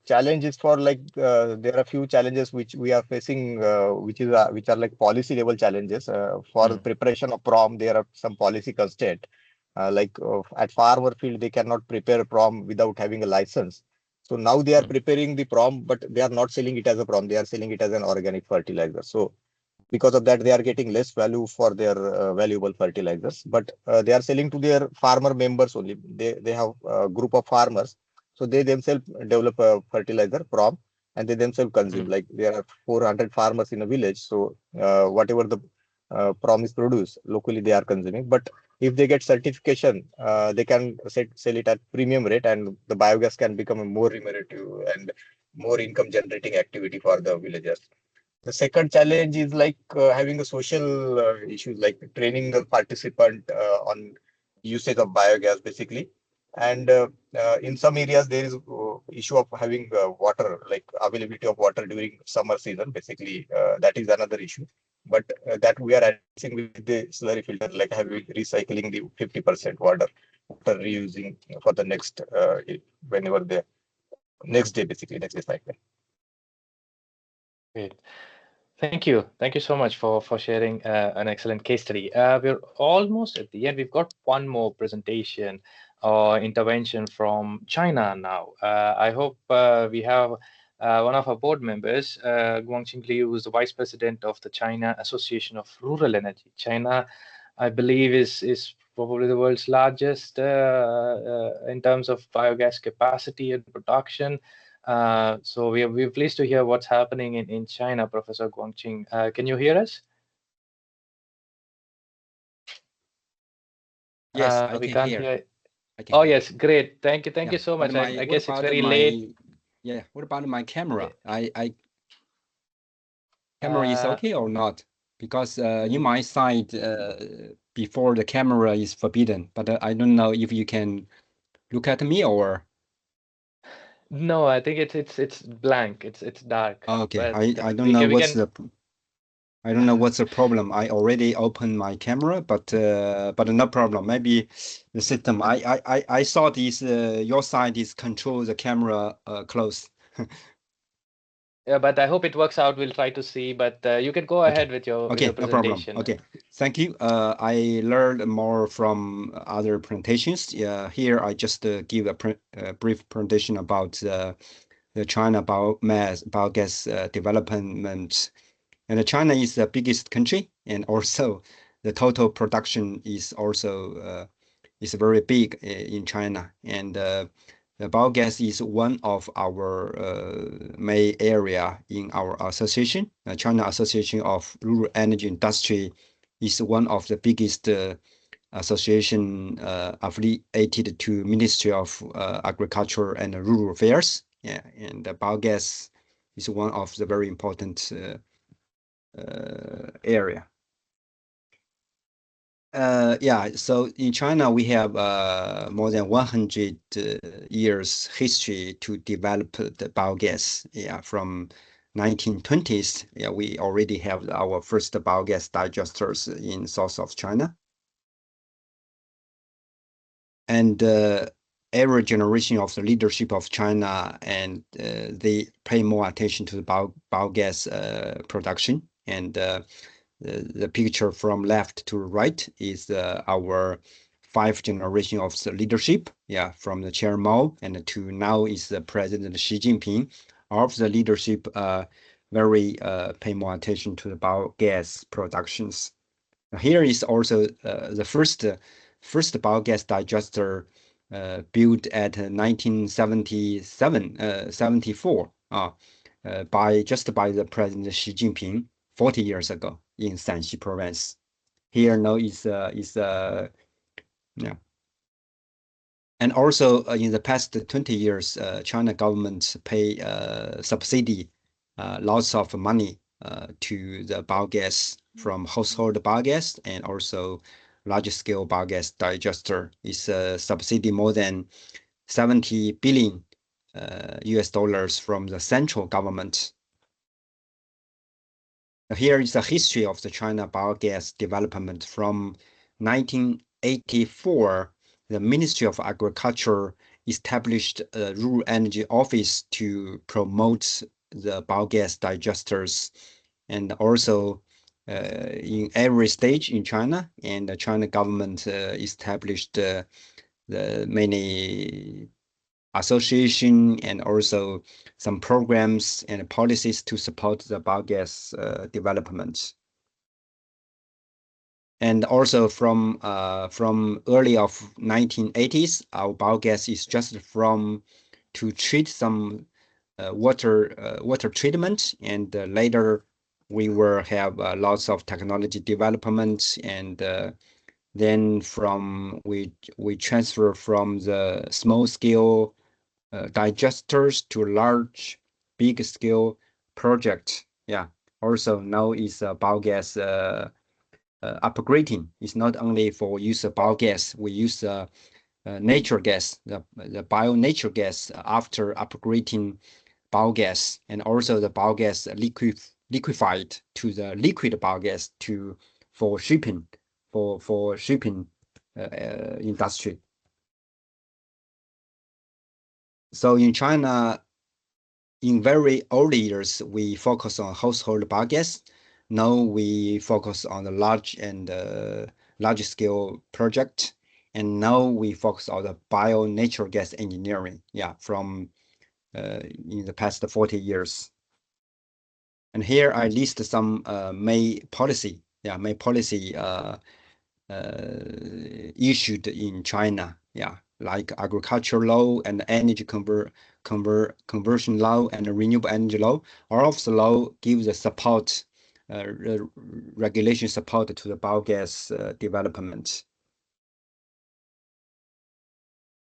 challenges for there are few challenges which we are facing, which are like policy level challenges. For the preparation of PROM, there are some policy constraint. At farmer field, they cannot prepare PROM without having a license. So now they are preparing the PROM, but they are not selling it as a PROM. They are selling it as an organic fertilizer. So because of that, they are getting less value for their valuable fertilizers, but they are selling to their farmer members only. They have a group of farmers, so they themselves develop a fertilizer PROM, and they themselves consume. Like there are 400 farmers in a village, so whatever the PROM is produced locally, they are consuming. But if they get certification, they can sell it at premium rate, and the biogas can become a more remunerative and more income generating activity for the villagers. The second challenge is having a social issues, like training the participant on usage of biogas, basically. And in some areas, there is issue of having water, like availability of water during summer season. Basically, that is another issue. But that we are addressing with the slurry filter, like having recycling the 50% water reusing for the next whenever the next day, basically next day cycle. Great. Thank you. Thank you so much for sharing an excellent case study. We're almost at the end. We've got one more presentation or intervention from China now. I hope we have one of our board members, Guangqing Liu, who is the Vice President of the China Association of Rural Energy. China, I believe, is probably the world's largest in terms of biogas capacity and production. So we're pleased to hear what's happening in China, Professor Guangqing. Can you hear us? Yes, I we can can't hear. Oh, yes, great. Thank you so much. I guess it's very late. Yeah, what about my camera? Camera is okay or not? Because in my side, before the camera is forbidden, but I don't know if you can look at me or. No, I think it's blank. It's dark. Okay, I don't know what's the problem. I already opened my camera, but no problem. Maybe the system. I saw this. Your side is control the camera close. Yeah, but I hope it works out. We'll try to see. But you can go ahead with your presentation. No problem. Okay, thank you. I learned more from other presentations. Here I just give a brief presentation about the China biogas development. And China is the biggest country, and also the total production is also is very big in China. And the biogas is one of our main area in our association. China Association of Rural Energy Industry is one of the biggest association affiliated to Ministry of Agriculture and Rural Affairs. Yeah, and the biogas is one of the very important area. So in China, we have more than 100 years history to develop the biogas. Yeah, from 1920s, yeah, we already have our first biogas digesters in south of China. And every generation of the leadership of China, and they pay more attention to the biogas production. And the picture from left to right is our 5th generation of the leadership, yeah, from the Chair Mao and to now is the President Xi Jinping. All of the leadership very pay more attention to the biogas productions. Here is also the first biogas digester built at 1977, 74 by the President Xi Jinping 40 years ago in Shanxi province. Here now is yeah. And also in the past 20 years, China government pay subsidy lots of money to the biogas from household biogas and also large scale biogas digester. Is subsidy more than 70 billion US dollars from the central government. Here is a history of the China biogas development from 1984. The Ministry of Agriculture established a rural energy office to promote the biogas digesters, and also in every stage in China, and the China government established the many association and also some programs and policies to support the biogas development. And also from early of 1980s, our biogas is just from to treat some water treatment, and later we will have lots of technology development, and then from we transfer from the small scale digesters to large big scale project. Yeah, also now is biogas upgrading. It's not only for use of biogas, we use nature gas, the bio-nature gas after upgrading biogas, and also the biogas liquefied to the liquid biogas for shipping industry. So in China, in very early years, we focus on household biogas. Now we focus on the large scale project, and now we focus on the bio-natural gas engineering. Yeah, from in the past 40 years. And here I list some main policy. Yeah, main policy issued in China. Yeah, like agriculture law and energy conversion law and renewable energy law. All of the law gives the support, regulation support to the biogas development.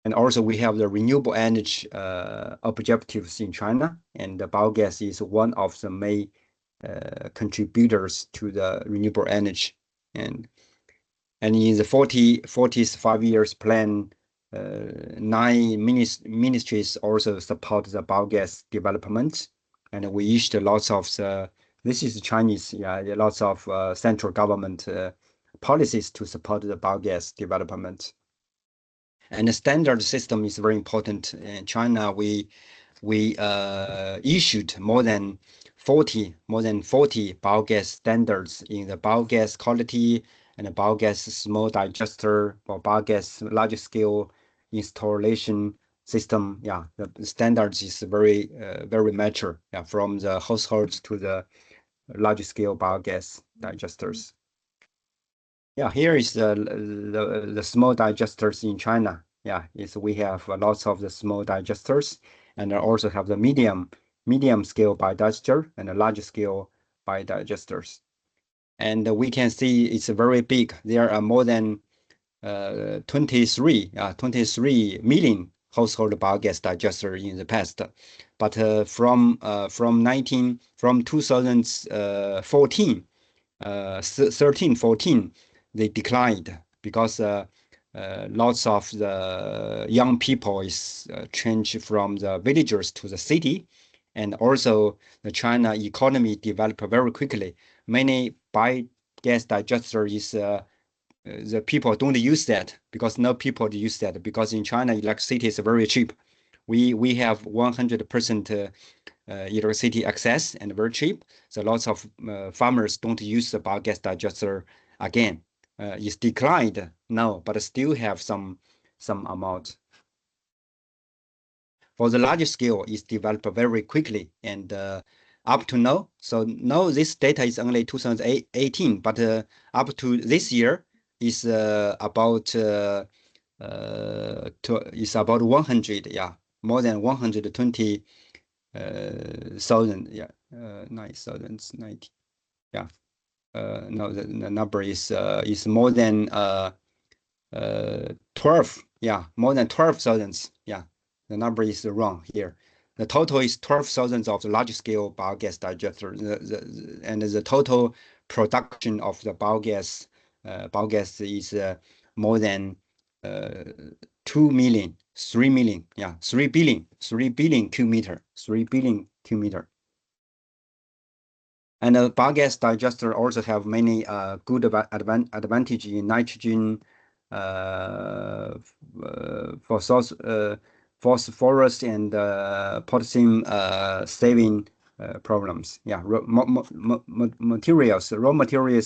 And also we have the renewable energy objectives in China, and the biogas is one of the main contributors to the renewable energy. And in the 40th 5 years plan, 9 ministries also support the biogas development, and we issued lots of this is Chinese, yeah, lots of central government policies to support the biogas development. And the standard system is very important. In China, we issued more than 40 biogas standards in the biogas quality and the biogas small digester or biogas large scale installation system. Yeah, the standards is very mature. Yeah, from the households to the large scale biogas digesters. Yeah, here is the small digesters in China. Yeah, we have lots of the small digesters, and also have the medium scale biodigester and the large scale biodigesters. And we can see it's very big. There are more than 23 million household biogas digester in the past. But from 2014, 13-14, they declined because lots of the young people is changed from the villagers to the city, And also the China economy developed very quickly. Many biogas digester is the people don't use that because no people use that because in China electricity is very cheap. We have 100% electricity access and very cheap. So lots of farmers don't use the biogas digester again. It's declined now, but still have some amount. For the larger scale, it's developed very quickly and up to now. So now this data is only 2018, but up to this year is about 100, yeah, more than 120,000, yeah, 9,090, yeah. No, the number is more than 12, yeah, more than 12,000, yeah. The number is wrong here. The total is 12,000 of the large-scale biogas digester, and the total production of the biogas is more than 2 million, 3 million, yeah, 3 billion cubic meter, 3 billion cubic meter. And the biogas digester also have many good advantage in nitrogen, phosphorus and potassium saving problems. Yeah, raw materials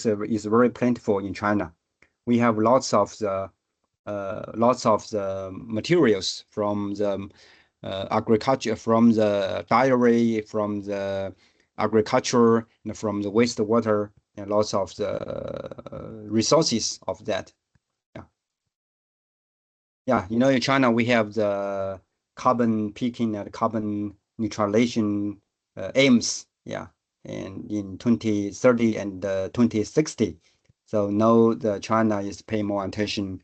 is very plentiful in China. We have lots of the materials from the agriculture, from the dairy, from the agriculture, and from the wastewater, and lots of the resources of that. Yeah, you know, in China, we have the carbon peaking and carbon neutralization aims, yeah, and in 2030 and 2060. So now the China is paying more attention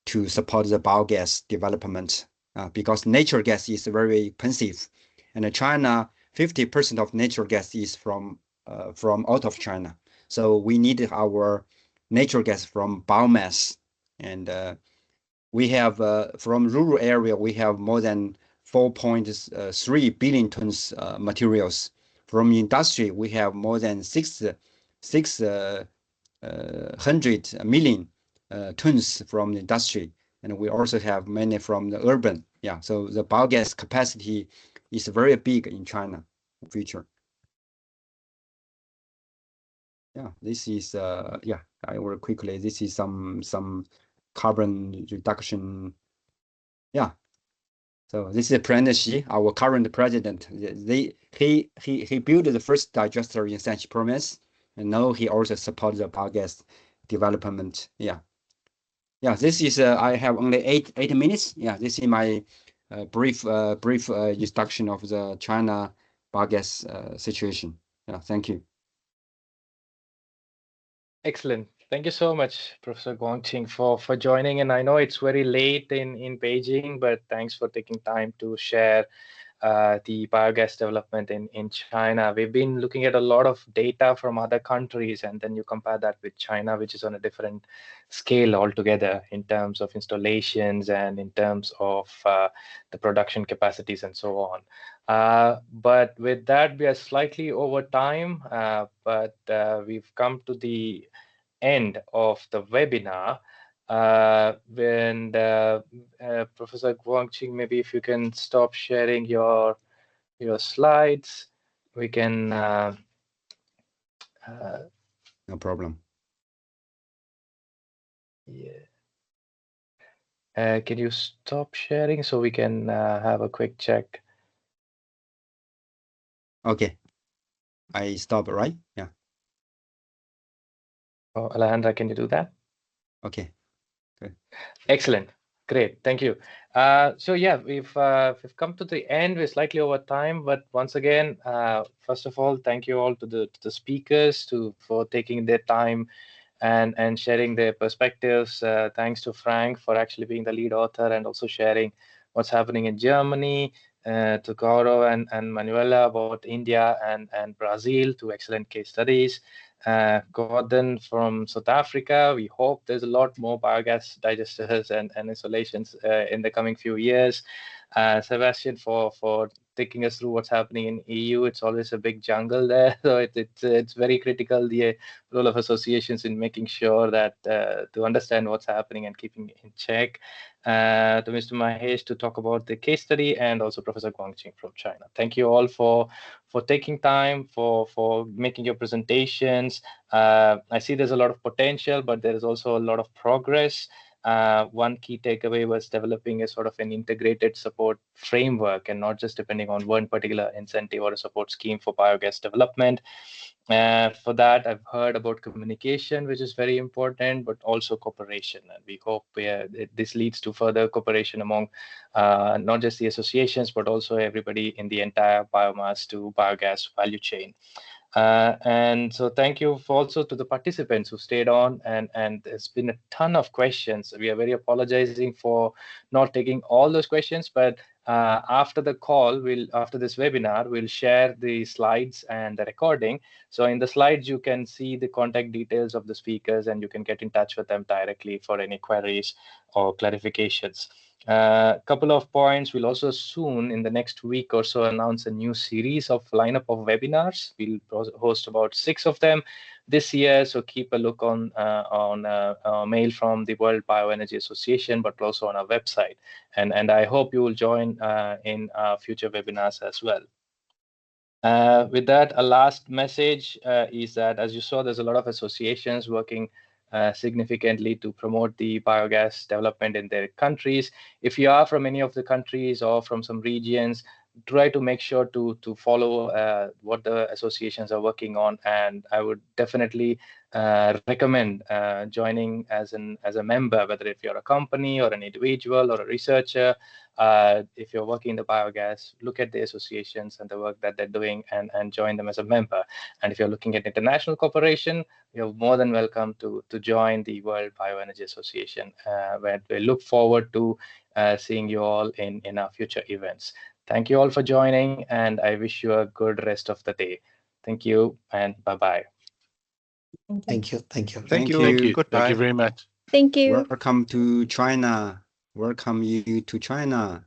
to support the biogas development because natural gas is very expensive. And China, 50% of natural gas is from out of China. So we need our natural gas from biomass. And we have from rural area, we have more than 4.3 billion tons materials. From industry, we have more than 600 million tons from the industry. And we also have many from the urban. Yeah, so the biogas capacity is very big in China in future. Yeah, this is yeah, I will quickly. This is some carbon reduction. Yeah. So this is President Xi, our current president. He built the first digester in Shanxi province, and now he also supports the biogas development. Yeah. Yeah, this is I have only 8 minutes. Yeah, this is my brief introduction of the China biogas situation. Yeah, thank you. Excellent. Thank you so much, Professor Guangqing, for joining. And I know it's very late in Beijing, but thanks for taking time to share the biogas development in China. We've been looking at a lot of data from other countries, and then you compare that with China, which is on a different scale altogether in terms of installations and in terms of the production capacities and so on. But with that, we are slightly over time, but we've come to the end of the webinar. And Professor Guangqing, maybe if you can stop sharing your slides, we can. No problem. Yeah. Can you stop sharing so we can have a quick check? Okay. I stop, right? Yeah. Oh, Alejandra, can you do that? Okay. Good. Excellent. Great. Thank you. So yeah, we've come to the end. We're slightly over time, but once again, first of all, thank you all to the speakers for taking their time and sharing their perspectives. Thanks to Frank for actually being the lead author and also sharing what's happening in Germany, to Gaurav and Manuela about India and Brazil, two excellent case studies. Gordon from South Africa. We hope there's a lot more biogas digesters and installations in the coming few years. Sebastian for taking us through what's happening in EU. It's always a big jungle there, so it's very critical, the role of associations in making sure that to understand what's happening and keeping in check. To Mr. Mahesh to talk about the case study, and also Professor Guangqing from China. Thank you all for taking time, for making your presentations. I see there's a lot of potential, but there is also a lot of progress. One key takeaway was developing a sort of an integrated support framework and not just depending on one particular incentive or a support scheme for biogas development. For that, I've heard about communication, which is very important, but also cooperation. And we hope this leads to further cooperation among not just the associations, but also everybody in the entire biomass to biogas value chain. And so thank you also to the participants who stayed on, and there's been a ton of questions. We are very apologizing for not taking all those questions, but after the call, after this webinar, we'll share the slides and the recording. So in the slides, you can see the contact details of the speakers, and you can get in touch with them directly for any queries or clarifications. A couple of points. We'll also soon, in the next week or so, announce a new series of lineup of webinars. We'll host about 6 of them this year. So keep a look on mail from the World Bioenergy Association, but also on our website. And I hope you will join in future webinars as well. With that, a last message is that, as you saw, there's a lot of associations working significantly to promote the biogas development in their countries. If you are from any of the countries or from some regions, try to make sure to follow what the associations are working on. And I would definitely recommend joining as a member, whether if you're a company or an individual or a researcher. If you're working in the biogas, look at the associations and the work that they're doing, and join them as a member. And if you're looking at international cooperation, you're more than welcome to join the World Bioenergy Association, where we look forward to seeing you all in our future events. Thank you all for joining, and I wish you a good rest of the day. Thank you, and bye-bye. Thank you. Thank you. Thank you. Thank you. Goodbye. Thank you very much. Thank you. Welcome to China. Welcome you to China.